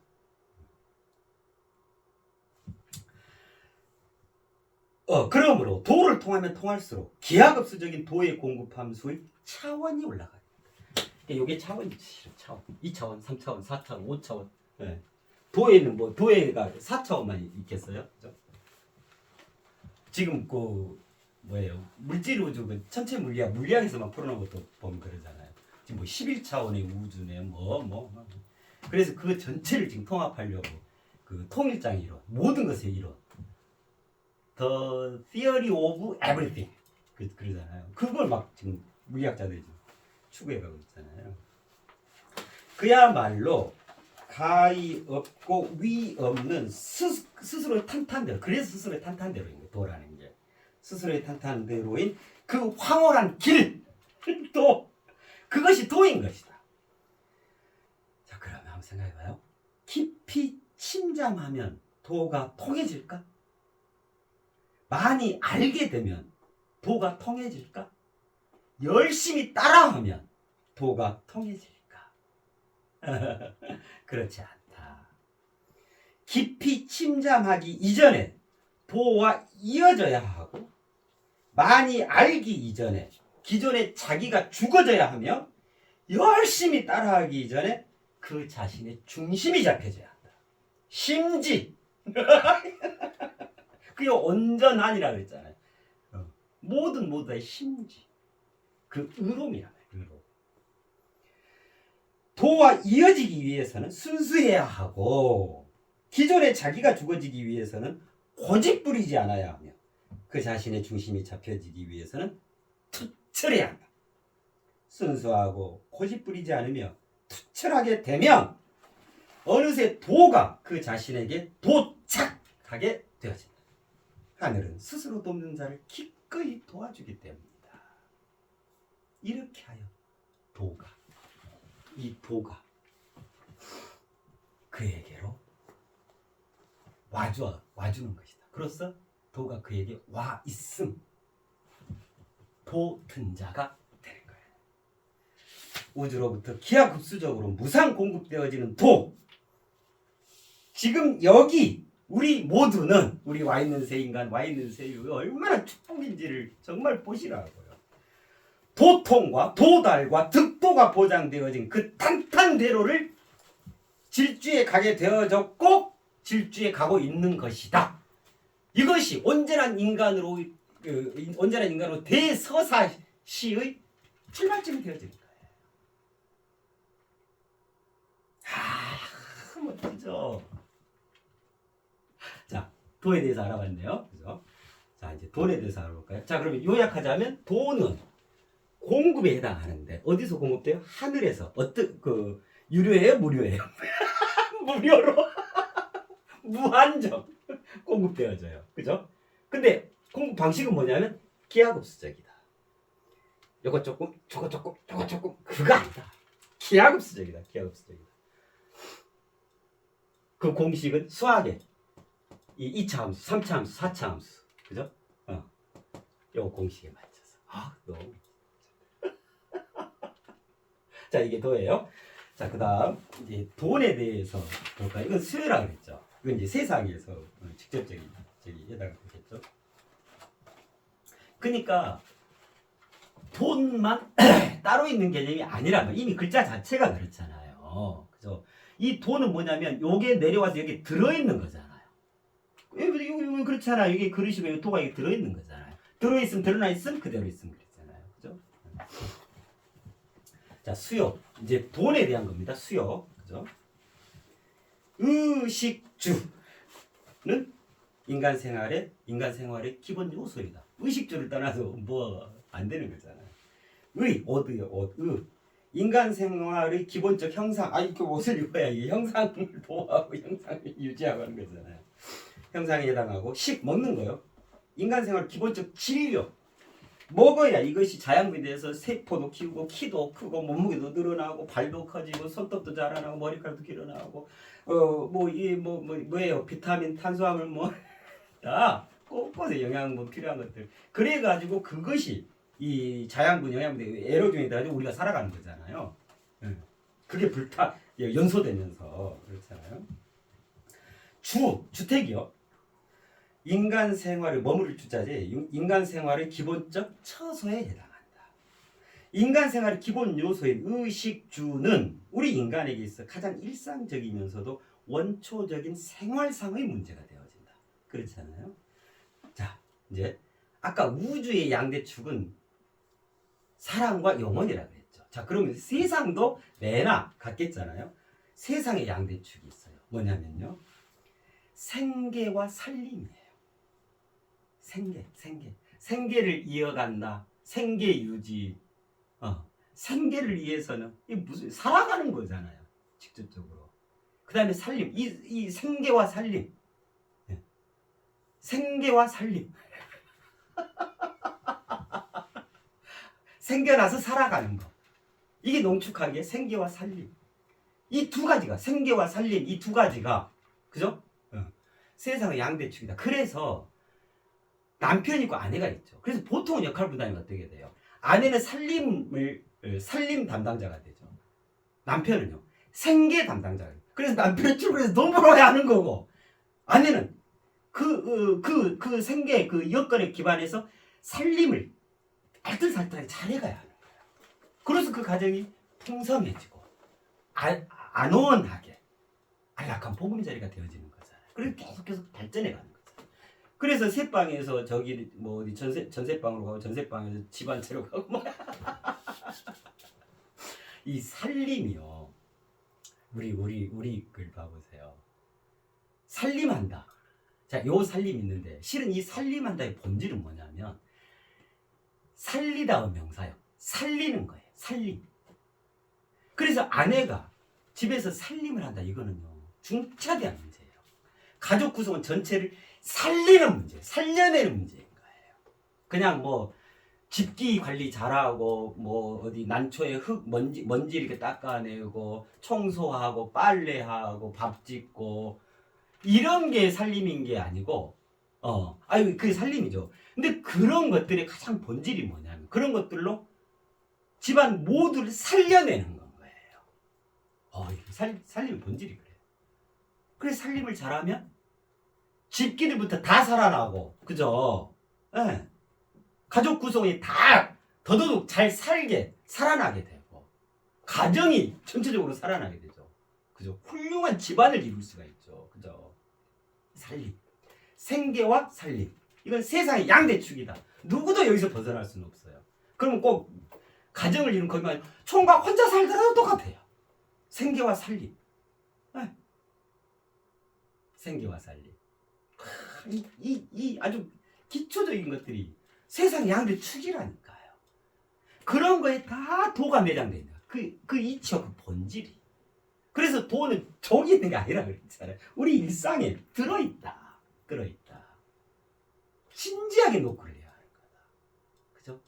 그러므로 도를 통하면 통할수록 기하급수적인 도의 공급함수의 차원이 올라가요. 이게 차원이지. 차원. 2차원, 3차원, 4차원, 5차원. 네. 도에는 뭐 도에가 4차원만 있겠어요? 그죠? 지금 그 뭐예요? 물질 우주 그 천체 물리학에서만 풀어놓은 것도 보면 그러잖아요. 지금 뭐 11차원의 우주네 뭐. 그래서 그 전체를 지금 통합하려고 그 통일장 이론, 모든 것의 이론. The theory of everything. 그러잖아요. 그걸 막 지금 물리학자들이 지금 추구해가고 있잖아요. 그야말로 가히 없고 위 없는 스스로의 탄탄대로. 그래서 스스로의 탄탄대로인 거예요. 도라는 게. 스스로의 탄탄대로인 그 황홀한 길. 도. 그것이 도인 것이다. 자, 그러면 한번 생각해봐요. 깊이 침잠하면 도가 통해질까? 많이 알게 되면 도가 통해질까? 열심히 따라하면 도가 통해질까? 그렇지 않다. 깊이 침잠하기 이전에 도와 이어져야 하고, 많이 알기 이전에 기존에 자기가 죽어져야 하며, 열심히 따라하기 이전에 그 자신의 중심이 잡혀져야 한다. 심지. 그게 온전한이라 그랬잖아요. 모두 다의 심지. 그 의로움이야. 의로움. 도와 이어지기 위해서는 순수해야 하고, 기존에 자기가 죽어지기 위해서는 고집 부리지 않아야 하며, 그 자신의 중심이 잡혀지기 위해서는 투철해야 한다. 순수하고 고집 부리지 않으며 투철하게 되면 어느새 도가 그 자신에게 도착하게 되어진다. 하늘은 스스로 돕는 자를 기꺼이 도와주기 때문이다. 이렇게 하여 이 도가 그에게로 와주는 것이다. 그로써 도가 그에게 와 있음, 도든 자가 되는 거예요. 우주로부터 기하급수적으로 무상 공급되어지는 도. 지금 여기 우리 모두는, 우리 와 있는 새 인간, 와 있는 새유 얼마나 축복인지를 정말 보시라고요. 도통과 도달과 득도가 보장되어진 그 탄탄대로를 질주에 가게 되어졌고 질주에 가고 있는 것이다. 이것이 온전한 인간으로 대서사시의 출발점이 되어지는 거예요. 멋지죠. 자, 도에 대해서 알아봤네요. 그죠? 자, 이제 돈에 대해서 알아볼까요? 자, 그러면 요약하자면 돈은 공급에 해당하는데 어디서 공급돼요? 하늘에서. 유료예요? 무료예요? 무료로 무한정 공급되어져요. 그죠? 근데 공급 방식은 뭐냐면 기하급수적이다. 요거 조금, 저거 조금, 저거 조금, 그거 아니다. 기하급수적이다. 그 공식은 수학에 이 2차 함수, 3차 함수, 4차 함수. 그죠? 요 공식에 맞춰서. 너무. 자, 이게 도예요. 자, 그 다음, 이제 돈에 대해서 볼까요? 이건 수요라 그랬죠. 이건 이제 세상에서 직접적인, 해당되겠죠. 그러니까, 돈만 따로 있는 개념이 아니라면, 이미 글자 자체가 그렇잖아요. 그죠? 이 돈은 뭐냐면, 요게 내려와서 여기 들어있는 거잖아요. 여기 그렇잖아요. 여기 그릇이면 여기 도가 여기 들어있는 거잖아요. 들어있으면, 드러나 있으면 그대로 있으면 그랬잖아요. 그죠? 자, 수요. 이제 돈에 대한 겁니다. 수요. 그죠? 의식주는 인간 생활의 기본 요소이다. 의식주를 떠나서 뭐 안 되는 거잖아요. 옷이요, 옷, 인간 생활의 기본적 형상. 이렇게 옷을 입어야 이게 형상을 보호하고 형상을 유지하고 하는 거잖아요. 형상에 해당하고 식 먹는 거요. 인간 생활 기본적 진료. 먹어야 이것이 자양분에 대해서 세포도 키우고 키도 크고 몸무게도 늘어나고 발도 커지고 손톱도 자라나고 머리카락도 길어나고 뭐예요? 비타민, 탄수화물 다 곳곳에 영양분 필요한 것들. 그래 가지고 그것이 이 자양분, 영양분, 에로존에 따라 우리가 살아가는 거잖아요. 그게 연소되면서 그렇잖아요. 주택이요. 인간 생활을 머무를 주자재, 인간 생활의 기본적 처소에 해당한다. 인간 생활의 기본 요소인 의식주는 우리 인간에게 있어 가장 일상적이면서도 원초적인 생활상의 문제가 되어진다. 그렇잖아요. 자, 이제 아까 우주의 양대축은 사랑과 영혼이라고 했죠. 자, 그러면 세상도 매나 같겠잖아요. 세상의 양대축이 있어요. 뭐냐면요, 생계와 살림이에요. 생계를 이어간다. 생계 유지. 생계를 위해서는 이 무슨 살아가는 거잖아요. 직접적으로. 그 다음에 살림. 이 생계와 살림. 생계와 살림. 생겨나서 살아가는 거. 이게 농축하기에 생계와 살림. 이 두 가지가, 생계와 살림, 이 두 가지가, 그죠? 세상의 양대축이다. 그래서 남편이 있고 아내가 있죠. 그래서 보통은 역할 분담이 어떻게 돼요? 아내는 살림 담당자가 되죠. 남편은요, 생계 담당자가 돼요. 그래서 남편이 출근해서 돈 벌어야 하는 거고, 아내는 그 생계, 그 여건에 기반해서 살림을 알뜰살뜰하게 잘해가야 하는 거예요. 그래서 그 가정이 풍성해지고, 안온하게, 안락한 보금자리가 되어지는 거잖아요. 그래서 계속 발전해가는 거예요. 그래서 새방에서 저기 어디 전세방으로 가고 전세방에서 집안 채로 가고 이 살림이요. 우리 글 봐보세요. 살림한다. 자, 요 살림 있는데 실은 이 살림한다의 본질은 뭐냐면 살리다의 명사요. 살리는 거예요. 살림. 그래서 아내가 집에서 살림을 한다. 이거는요, 중차대한 문제예요. 가족 구성원 전체를 살리는 문제, 살려내는 문제인 거예요. 그냥 집기 관리 잘하고 어디 난초에 먼지 이렇게 닦아내고 청소하고 빨래하고 밥 짓고 이런 게 살림인 게 아니고 그게 살림이죠. 근데 그런 것들의 가장 본질이 뭐냐면 그런 것들로 집안 모두를 살려내는 건 거예요. 살림의 본질이 그래요. 그래서 살림을 잘하면 집기들부터 다 살아나고, 그죠? 네. 가족 구성이 다 더더욱 잘 살아나게 되고, 가정이 전체적으로 살아나게 되죠. 그죠? 훌륭한 집안을 이룰 수가 있죠. 그죠? 살림. 생계와 살림. 이건 세상의 양대축이다. 누구도 여기서 벗어날 수는 없어요. 그러면 꼭 가정을 이룬 거기만 총각 혼자 살더라도 똑같아요. 생계와 살림. 네. 생계와 살림. 이 아주 기초적인 것들이 세상의 양대축이라니까요. 그런 거에 다 도가 내장되어 있는 거예요. 그 이치와 그 본질이. 그래서 도는 저기 있는 게 아니라 그랬잖아요. 우리 일상에 들어있다. 진지하게 노크를 해야 하는 거다. 그죠?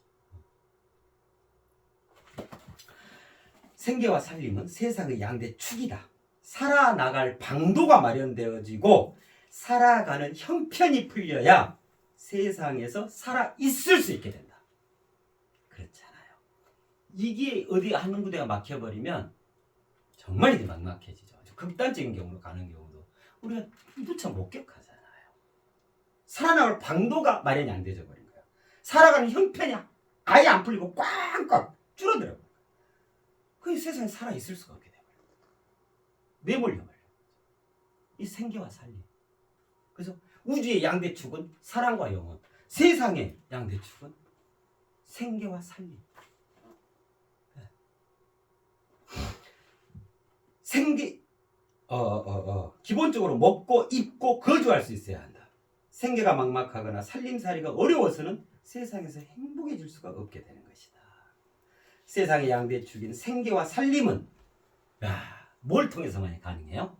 생계와 살림은 세상의 양대축이다. 살아나갈 방도가 마련되어지고 살아가는 형편이 풀려야 세상에서 살아 있을 수 있게 된다. 그렇잖아요. 이게 어디 한 군데가 막혀버리면 정말 이제 막막해지죠. 극단적인 경우로 가는 경우도 우리가 누차 목격하잖아요. 살아나갈 방도가 마련이 안 되져 버린 거야. 살아가는 형편이 아예 안 풀리고 꽉꽉 줄어들어요. 그 세상에 살아 있을 수가 없게 돼요. 내몰려 버려. 이 생계와 살림. 그래서 우주의 양대축은 사랑과 영혼, 세상의 양대축은 생계와 살림. 기본적으로 먹고 입고 거주할 수 있어야 한다. 생계가 막막하거나 살림살이가 어려워서는 세상에서 행복해질 수가 없게 되는 것이다. 세상의 양대 축인 생계와 살림은 뭘 통해서만 가능해요?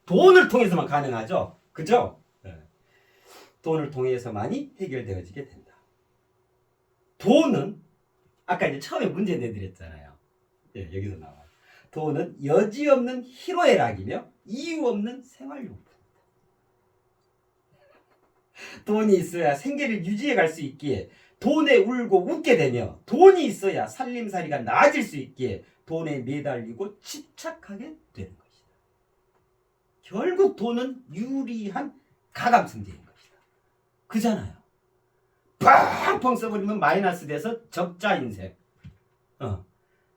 돈을 통해서만 가능하죠. 그죠? 돈을 통해서만이 해결되어지게 된다. 돈은 아까 이제 처음에 문제 내드렸잖아요. 여기서 나와요. 돈은 여지없는 희로애락이며 이유 없는 생활용품이다. 돈이 있어야 생계를 유지해 갈 수 있기에 돈에 울고 웃게 되며 돈이 있어야 살림살이가 나아질 수 있기에 돈에 매달리고 집착하게 되는 것이다. 결국 돈은 유리한 가감승제인 것이다. 그잖아요. 팡팡 써버리면 마이너스 돼서 적자 인생.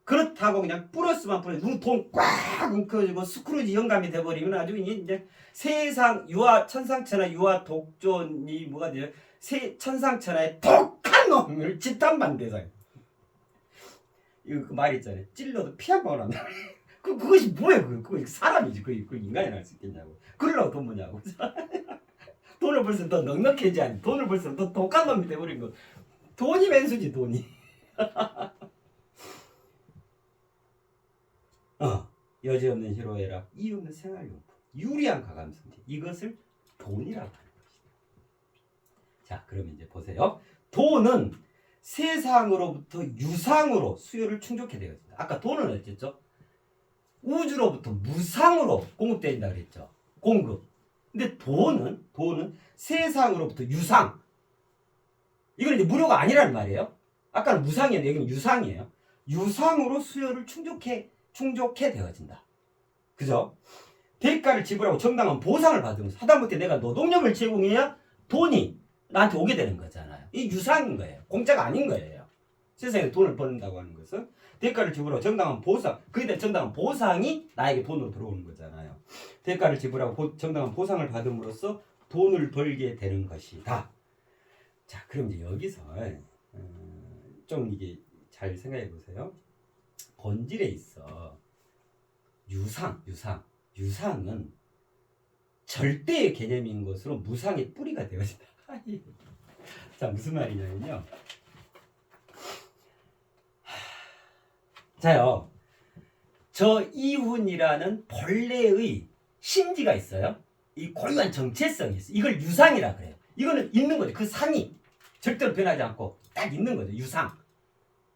그렇다고 그냥 플러스만 뿌려 돈 꽉 웅크지고 스크루지 영감이 돼버리면 아주 이제 세상 천상천하 유아 독존이 뭐가 돼요? 천상천하의 독한 놈을 집단만 대상. 이거 그 말 있잖아요. 찔러도 피 한 방울 안 나. 그것이 뭐예요? 그거 사람이지. 그 인간이 할 수 있겠냐고. 그러려고 돈 뭐냐고. 돈을 벌써 더 넉넉해지 않니? 돈을 벌써 더 독한 놈이 돼버린 거. 돈이 맨수지 돈이. 여지없는 희로애락, 이유 없는 생활용품, 유리한 가감승제, 이것을 돈이라고 하는 것이다. 자, 그러면 이제 보세요. 돈은 세상으로부터 유상으로 수요를 충족해 되어진다. 아까 돈은 어쨌죠? 우주로부터 무상으로 공급된다 그랬죠. 공급. 근데 돈은 세상으로부터 유상. 이건 이제 무료가 아니라는 말이에요. 아까는 무상이었는데 여기는 유상이에요. 유상으로 수요를 충족해 되어진다. 그죠? 대가를 지불하고 정당한 보상을 받으면서 하다못해 내가 노동력을 제공해야 돈이 나한테 오게 되는 거잖아요. 이 유상인 거예요. 공짜가 아닌 거예요. 세상에 돈을 버는다고 하는 것은 대가를 지불하고 정당한 보상, 그에 대한 정당한 보상이 나에게 돈으로 들어오는 거잖아요. 대가를 지불하고 정당한 보상을 받음으로써 돈을 벌게 되는 것이다. 자, 그럼 이제 여기서 좀 이게 잘 생각해 보세요. 본질에 있어 유상은 절대의 개념인 것으로 무상의 뿌리가 되어진다. 자, 무슨 말이냐면요. 자요, 저 이훈이라는 본래의 심지가 있어요. 이 고유한 정체성이 있어요. 이걸 유상이라 그래요. 이거는 있는 거죠. 그 상이 절대로 변하지 않고 딱 있는 거죠. 유상.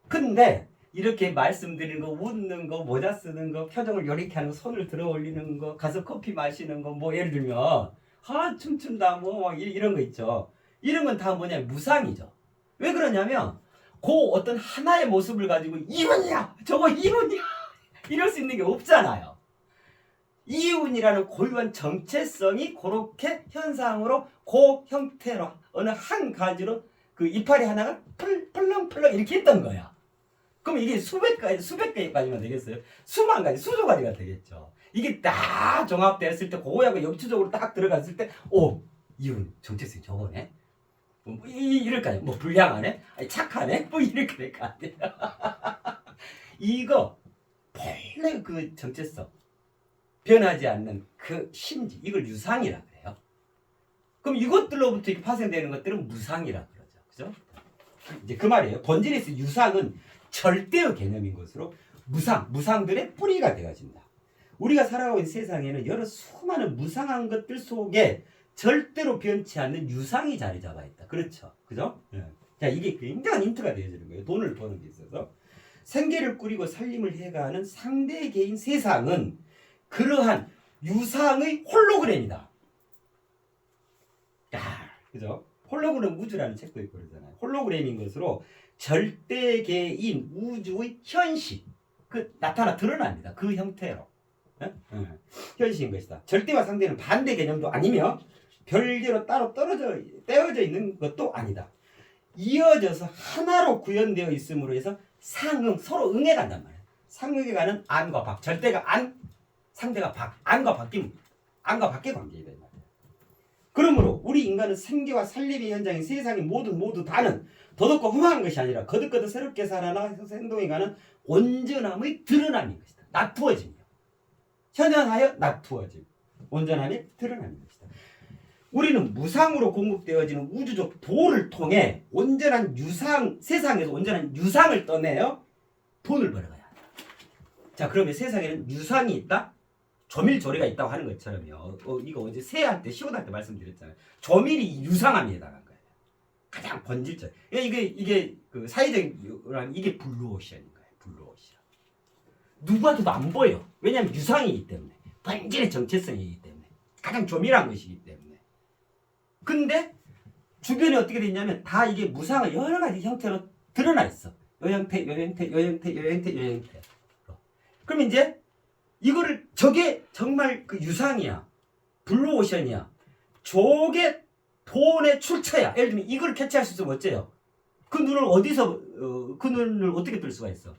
근데 이렇게 말씀드리는 거, 웃는 거, 모자 쓰는 거, 표정을 요렇게 하는 거, 손을 들어 올리는 거, 가서 커피 마시는 거, 뭐 예를 들면 춤춘다 뭐 이런 거 있죠. 이런 건 다 뭐냐, 무상이죠. 왜 그러냐면 그 어떤 하나의 모습을 가지고 이분이야, 저거 이분이야 이럴 수 있는 게 없잖아요. 이윤이라는 고유한 정체성이 그렇게 현상으로 그 형태로 어느 한 가지로 그 이파리 하나가 펄렁펄렁 이렇게 있던 거야. 그럼 이게 수백 개까지만 되겠어요? 수만 가지, 수조 가지가 되겠죠. 이게 딱 종합됐을 때, 그거하고 역추적으로 딱 들어갔을 때, 이윤 정체성이 저거네? 이럴까요? 뭐 불량하네? 아니, 착하네? 뭐 이렇게 될 거 아니에요. 이거 본래 그 정체성, 변하지 않는 그 심지, 이걸 유상이라 그래요. 그럼 이것들로부터 이렇게 파생되는 것들은 무상이라 그러죠. 그죠? 이제 그 말이에요. 본질에서 유상은 절대의 개념인 것으로 무상들의 뿌리가 되어진다. 우리가 살아가고 있는 세상에는 여러 수많은 무상한 것들 속에 절대로 변치 않는 유상이 자리 잡아 있다. 그렇죠? 그죠? 자, 이게 굉장한 힌트가 되어지는 거예요. 돈을 버는 데 있어서. 생계를 꾸리고 살림을 해가는 상대 개인 세상은 그러한 유상의 홀로그램이다. 그죠? 홀로그램 우주라는 책도 있고 그러잖아요. 홀로그램인 것으로 절대계인 우주의 현실, 드러납니다. 그 형태로. 현실인 것이다. 절대와 상대는 반대 개념도 아니며 별개로 따로 떼어져 있는 것도 아니다. 이어져서 하나로 구현되어 있음으로 해서 서로 응해간단 말이에요. 상응해가는 안과 박, 절대가 안, 상대가 박, 안과 밖의 관계이다. 그러므로 우리 인간은 생계와 살림의 현장인 세상의 모두 다는 더덥고 험한 것이 아니라 거듭거듭 새롭게 살아나 행동해가는 온전함의 드러남인 것이다. 나투어짐이요. 현현하여 나투어짐. 온전함의 드러남인 것이다. 우리는 무상으로 공급되어지는 우주적 도를 통해 온전한 유상, 세상에서 온전한 유상을 떠내요 돈을 벌어가야 한다. 자, 그러면 세상에는 유상이 있다? 조밀조리가 있다고 하는 것처럼요. 이거 어제 세할 때, 시원할 때 말씀드렸잖아요. 조밀이 유상함에 해당한 거예요. 가장 본질적. 이게 그 사회적인 이게 블루오션인 거예요. 블루오션. 누구한테도 안 보여. 왜냐하면 유상이기 때문에. 본질의 정체성이기 때문에. 가장 조밀한 것이기 때문에. 근데 주변에 어떻게 됐냐면 다 이게 무상의 여러 가지 형태로 드러나 있어. 요 형태, 요 형태, 요 형태, 요 형태, 요 형태. 그럼 이제 이거를 저게 정말 그 유상이야. 블루오션이야. 저게 돈의 출처야. 예를 들면 이걸 캐치할 수 있으면 어째요? 그 눈을 어디서 그 눈을 어떻게 뜰 수가 있어?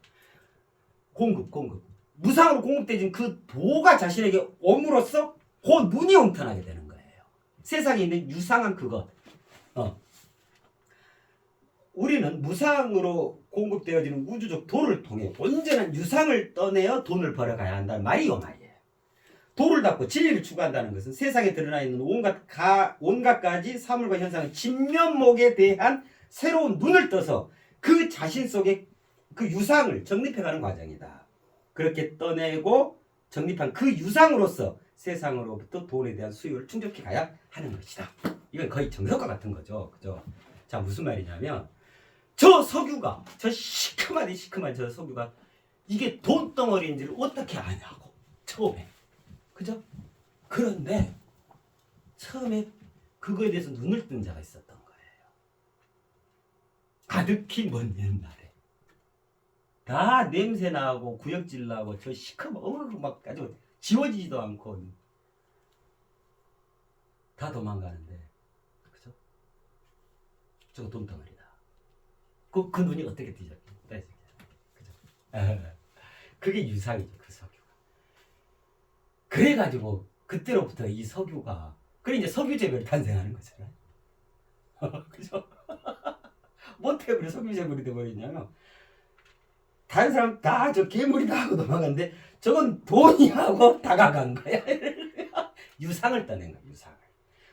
공급. 무상으로 공급되진 그 도가 자신에게 옴으로써 그 눈이 엉터나게 되는 거예요. 세상에 있는 유상한 그것. 우리는 무상으로 공급되어지는 우주적 도를 통해 온전한 유상을 떠내어 돈을 벌어가야 한다는 말이 이 말이에요. 도를 닦고 진리를 추구한다는 것은 세상에 드러나 있는 온갖 가지 사물과 현상의 진면목에 대한 새로운 눈을 떠서 그 자신 속에 그 유상을 정립해가는 과정이다. 그렇게 떠내고 정립한 그 유상으로서 세상으로부터 돈에 대한 수요를 충족해 가야 하는 것이다. 이건 거의 정석과 같은 거죠. 그죠? 자, 무슨 말이냐면 저 석유가, 저 시큼한 저 석유가 이게 돈덩어리인지를 어떻게 아냐고. 처음에. 그죠? 그런데 처음에 그거에 대해서 눈을 뜬 자가 있었던 거예요. 가득히 먼 옛날에. 다 냄새나고 구역질 나고 저 막 아주 지워지지도 않고 다 도망가는데. 그죠? 저거 돈덩어리다. 그 눈이 어떻게 뜨죠? 그죠? 그게 유상이죠. 그 석유가. 그래가지고 그때로부터 이 석유가 그래 이제 석유 재벌이 탄생하는 거잖아요. 그죠? 뭐 때문에 석유 재벌이 돼버리냐면 다른 사람 다 저 괴물이다 하고 도망갔는데 저건 돈이 하고 다가간 거야. 유상을 떠낸 거야. 유상을.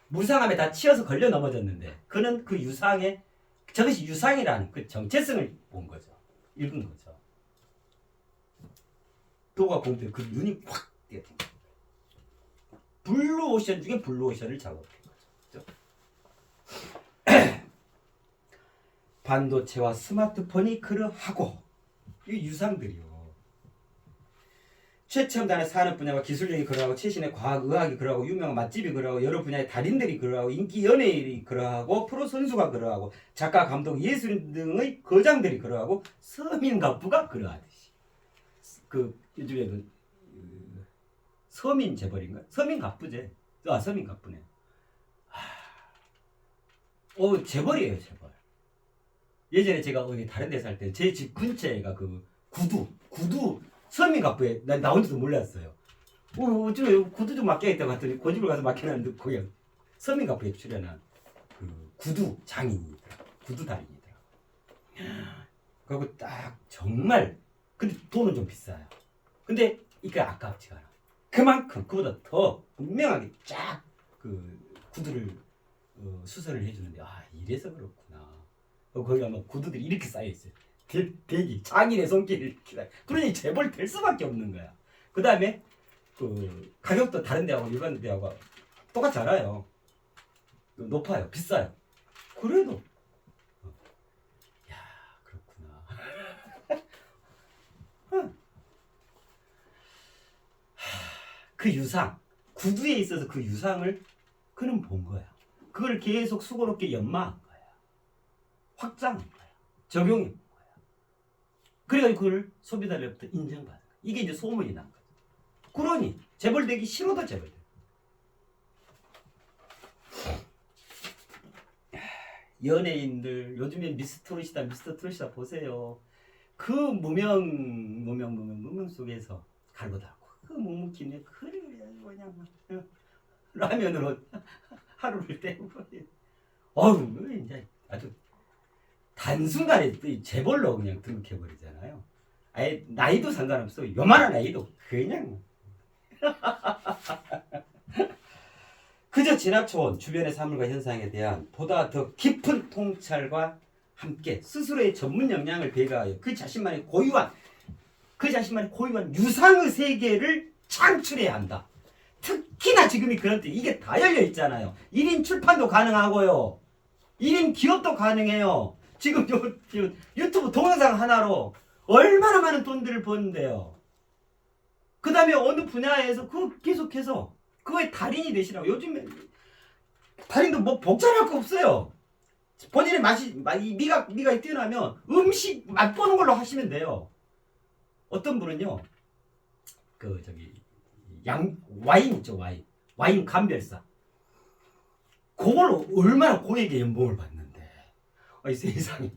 무상함에 다 치여서 걸려 넘어졌는데 그는 그 유상에 저것이 유상이라는 그 정체성을 본 거죠. 읽은 거죠. 도가 공부해 그 눈이 확 띄어진 거예요. 블루오션 중에 블루오션을 작업한 거죠. 반도체와 스마트폰이 그러하고 이 유상들이요. 최첨단의 산업 분야와 기술력이 그러하고 최신의 과학 의학이 그러하고 유명한 맛집이 그러하고 여러 분야의 달인들이 그러하고 인기 연예인이 그러하고 프로 선수가 그러하고 작가 감독 예술인 등의 거장들이 그러하고 서민갑부가 그러하듯이 그 요즘에 그 서민 재벌인가? 서민갑부제. 서민갑부네. 재벌이에요, 재벌. 예전에 제가 어디 다른 데 살 때 제 집 근처에가 그 구두 서민갑부에 나온지도 몰랐어요. 저 구두 좀 맡겨야겠다고 했더니 그 집을 가서 맡겨놨는데 거기 서민갑부에 출연한 그 구두 장인이더라. 구두 달인이더라. 그리고 딱 정말 근데 돈은 좀 비싸요. 근데 이게 아깝지가 않아. 그만큼 그보다 더 분명하게 쫙 그 구두를 수선을 해주는데 이래서 그렇구나. 거기 아마 구두들이 이렇게 쌓여 있어요. 대기 장인의 손길을 기다려. 그러니 재벌 될 수밖에 없는 거야. 그 다음에 그 가격도 다른 데하고 일반 데하고 똑같지 않아요. 높아요. 비싸요. 그래도 야 그렇구나. 그 유상 구두에 있어서 그 유상을 그는 본 거야. 그걸 계속 수고롭게 연마한 거야. 확장한 거야. 적용해 본 거야. 그래가지고 그걸 소비자로부터 인정받은 거야. 이게 이제 소문이 난 거죠. 그러니 재벌되기 싫어도 재벌돼. 연예인들 요즘에 미스터 트롯이다 보세요. 그 무명 속에서 갈고 닦고 그 묵묵히네 그래 그냥 라면으로 하루를 때우고 이제 아주 단순간에 재벌로 그냥 등록해버리잖아요. 아예 나이도 상관없어. 요만한 나이도 그냥 그저 지나쳐온 주변의 사물과 현상에 대한 보다 더 깊은 통찰과 함께 스스로의 전문 역량을 배가하여 그 자신만의 고유한 유상의 세계를 창출해야 한다. 특히나 지금이 그런 때 이게 다 열려 있잖아요. 1인 출판도 가능하고요. 1인 기업도 가능해요. 지금 유튜브 동영상 하나로 얼마나 많은 돈들을 버는데요. 그 다음에 어느 분야에서 계속해서 그거의 달인이 되시라고. 요즘에 달인도 뭐 복잡할 거 없어요. 본인의 미각이 뛰어나면 음식 맛보는 걸로 하시면 돼요. 어떤 분은요, 와인 있죠, 와인 감별사. 그걸로 얼마나 고액의 연봉을 받는데, 세상에,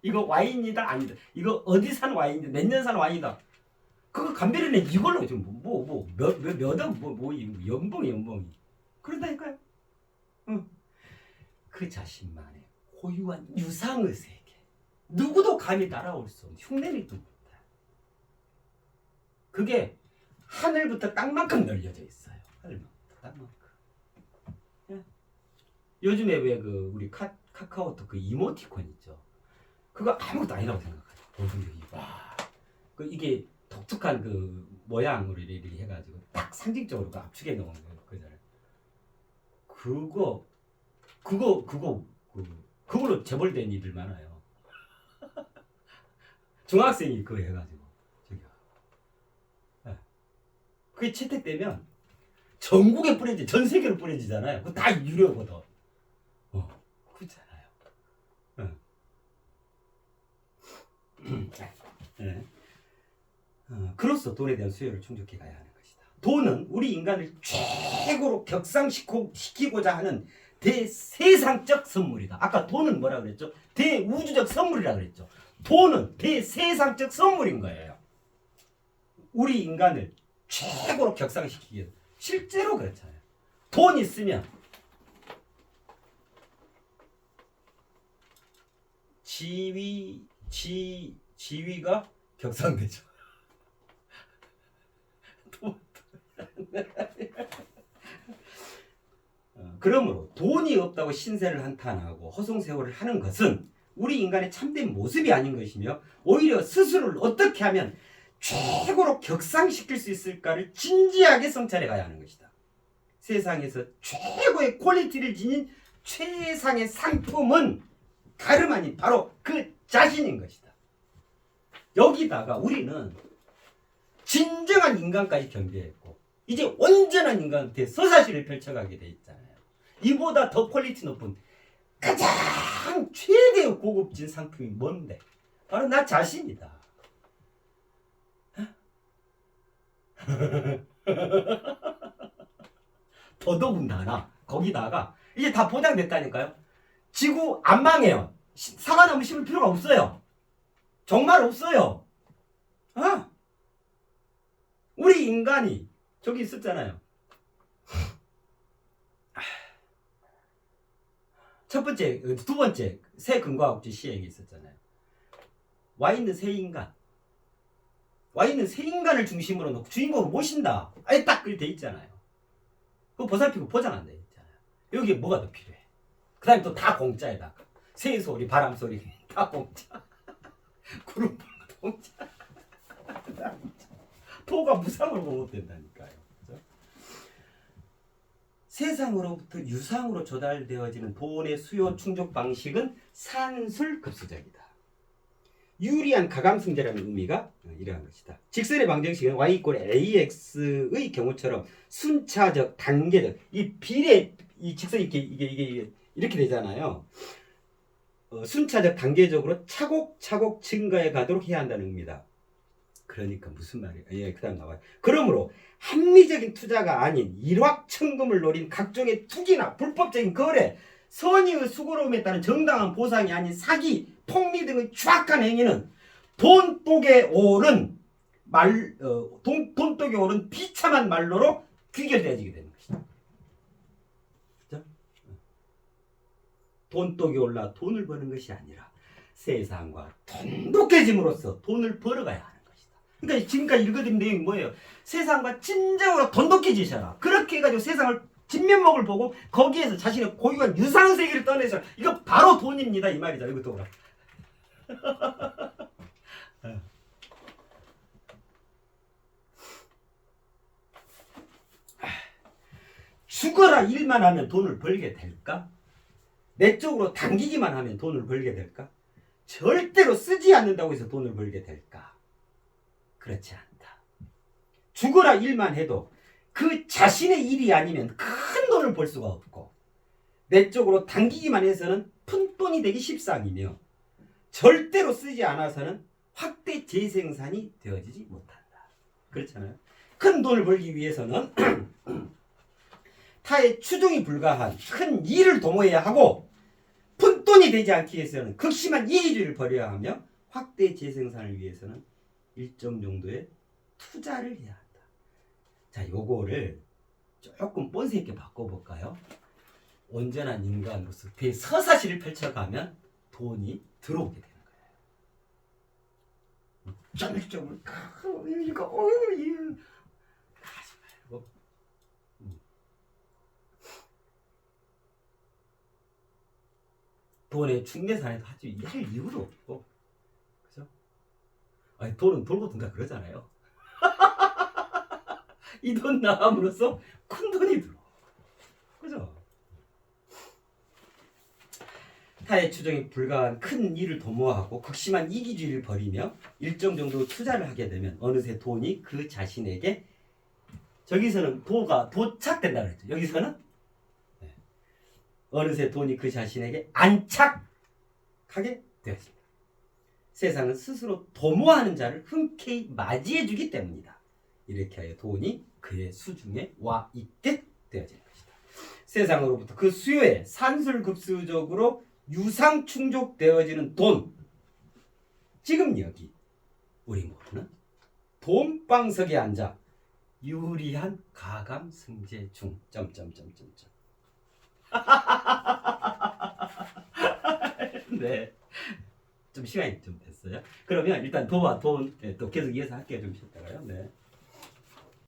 이거 와인이다, 아니다. 이거 어디 산 와인이다, 몇 년 산 와인이다. 그거 감별해내 이걸로 지금 연봉이. 그런다니까요. 그 자신만의 고유한 유상의 세계. 누구도 감히 따라올 수 없는 흉내낼 수 없다. 그게 하늘부터 땅만큼 널려져 있어요. 하늘부터 땅만큼. 예? 요즘에 왜 우리 카카오톡 이모티콘 있죠. 그거 아무것도 아니라고 생각하죠. 이게 독특한 모양으로 이렇게 해가지고 딱 상징적으로 압축해 놓은 거잖아요. 그걸로 재벌된 이들 많아요. 중학생이 그거 해가지고 그게 채택되면 전국에 전 세계로 뿌려지잖아요. 그거 다 유료거든. 그렇잖아요. 네. 그로써 돈에 대한 수요를 충족해 가야 하는 것이다. 돈은 우리 인간을 최고로 격상시키고자 하는 대세상적 선물이다. 아까 돈은 뭐라 그랬죠? 대우주적 선물이라 그랬죠. 돈은 대세상적 선물인 거예요. 우리 인간을 최고로 격상시키기 위해서. 실제로 그렇잖아요. 돈 있으면 지위가 격상되죠. 그러므로 돈이 없다고 신세를 한탄하고 허송세월을 하는 것은 우리 인간의 참된 모습이 아닌 것이며 오히려 스스로를 어떻게 하면 최고로 격상시킬 수 있을까를 진지하게 성찰해 가야 하는 것이다. 세상에서 최고의 퀄리티를 지닌 최상의 상품은 다름 아닌 바로 그 자신인 것이다. 여기다가 우리는 진정한 인간까지 경배했고 이제 온전한 인간한테 서사시를 펼쳐가게 돼 있잖아요. 이보다 더 퀄리티 높은 가장 최대의 고급진 상품이 뭔데? 바로 나 자신이다. 더더군다나 거기다가 이제 다 보장됐다니까요. 지구 안 망해요. 살아남을 심을 필요가 없어요. 정말 없어요. 우리 인간이 저기 있었잖아요. 첫 번째, 두 번째 새 근거학적 시행이 있었잖아요. 와 있는 새 인간. 와 있는 새 인간을 중심으로 놓고 주인공을 모신다. 아예 딱 그렇게 돼 있잖아요. 그거 보살피고 보장 안 돼 있잖아요. 여기에 뭐가 더 필요해? 그 다음에 또 다 공짜에다가 새 소리, 바람 소리 다 공짜. 구름 공짜. 도가 무상으로 공급된다니까요. 그렇죠? 세상으로부터 유상으로 조달되어지는 돈의 수요 충족 방식은 산술급수적이다. 유리한 가감승제라는 의미가 이러한 것이다. 직선의 방정식은 y = ax의 경우처럼 순차적, 단계적, 이 비례, 이 직선이 이게 이렇게 되잖아요. 순차적, 단계적으로 차곡차곡 증가해 가도록 해야 한다는 의미다. 그러니까 무슨 말이에요? 예, 그 다음 나와요. 그러므로 합리적인 투자가 아닌 일확천금을 노린 각종의 투기나 불법적인 거래, 선의의 수고로움에 따른 정당한 보상이 아닌 사기, 폭리 등의 추악한 행위는 돈독에 오른 비참한 말로로 귀결되어지게 되는 것이다. 그렇죠? 돈독이 올라 돈을 버는 것이 아니라 세상과 돈독해짐으로써 돈을 벌어가야 하는 것이다. 그러니까 지금까지 읽어드린 내용이 뭐예요? 세상과 진정으로 돈독해지셔라. 그렇게 해가지고 세상을 진면목을 보고 거기에서 자신의 고유한 유상 세계를 떠내서 이거 바로 돈입니다 이 말이죠. 이것도 보라. 죽어라 일만 하면 돈을 벌게 될까? 내 쪽으로 당기기만 하면 돈을 벌게 될까? 절대로 쓰지 않는다고 해서 돈을 벌게 될까? 그렇지 않다. 죽어라 일만 해도 그 자신의 일이 아니면 큰 돈을 벌 수가 없고 내 쪽으로 당기기만 해서는 푼돈이 되기 십상이며 절대로 쓰지 않아서는 확대 재생산이 되어지지 못한다. 그렇잖아요. 큰 돈을 벌기 위해서는 타의 추종이 불가한 큰 일을 도모해야 하고 푼돈이 되지 않기 위해서는 극심한 이기주의를 벌여야 하며 확대 재생산을 위해서는 일정 정도의 투자를 해야 한다. 자, 요거를 조금 본세 있게 바꿔볼까요? 온전한 인간으로서 대서사시를 펼쳐가면 돈이 들어오게 되는 거예요. 짤적으로 이거 하지 말고 돈의 중매산에도 할 이유도 없고, 그죠? 아니 돈은 돌고 든다 그러잖아요. 이 돈 나함으로써 큰 돈이 들어, 그죠? 타의 추종이 불가한 큰 일을 도모하고 극심한 이기주의를 벌이며 일정 정도 투자를 하게 되면 어느새 돈이 그 자신에게, 저기서는 도가 도착된다 그랬죠. 여기서는 어느새 돈이 그 자신에게 안착하게 되었습니다. 세상은 스스로 도모하는 자를 흔쾌히 맞이해 주기 때문이다. 이렇게 하여 돈이 그의 수중에 와 있게 되어지는 것이다. 세상으로부터 그 수요에 산술급수적으로 유상 충족되어지는 돈, 지금 여기 우리 모두는 돈방석에 앉아 유리한 가감승제 중 점점점점점. 네, 좀 시간이 좀 됐어요. 그러면 일단 도와 돈 또 계속 이어서 할게요. 좀 쉬었다가요. 네.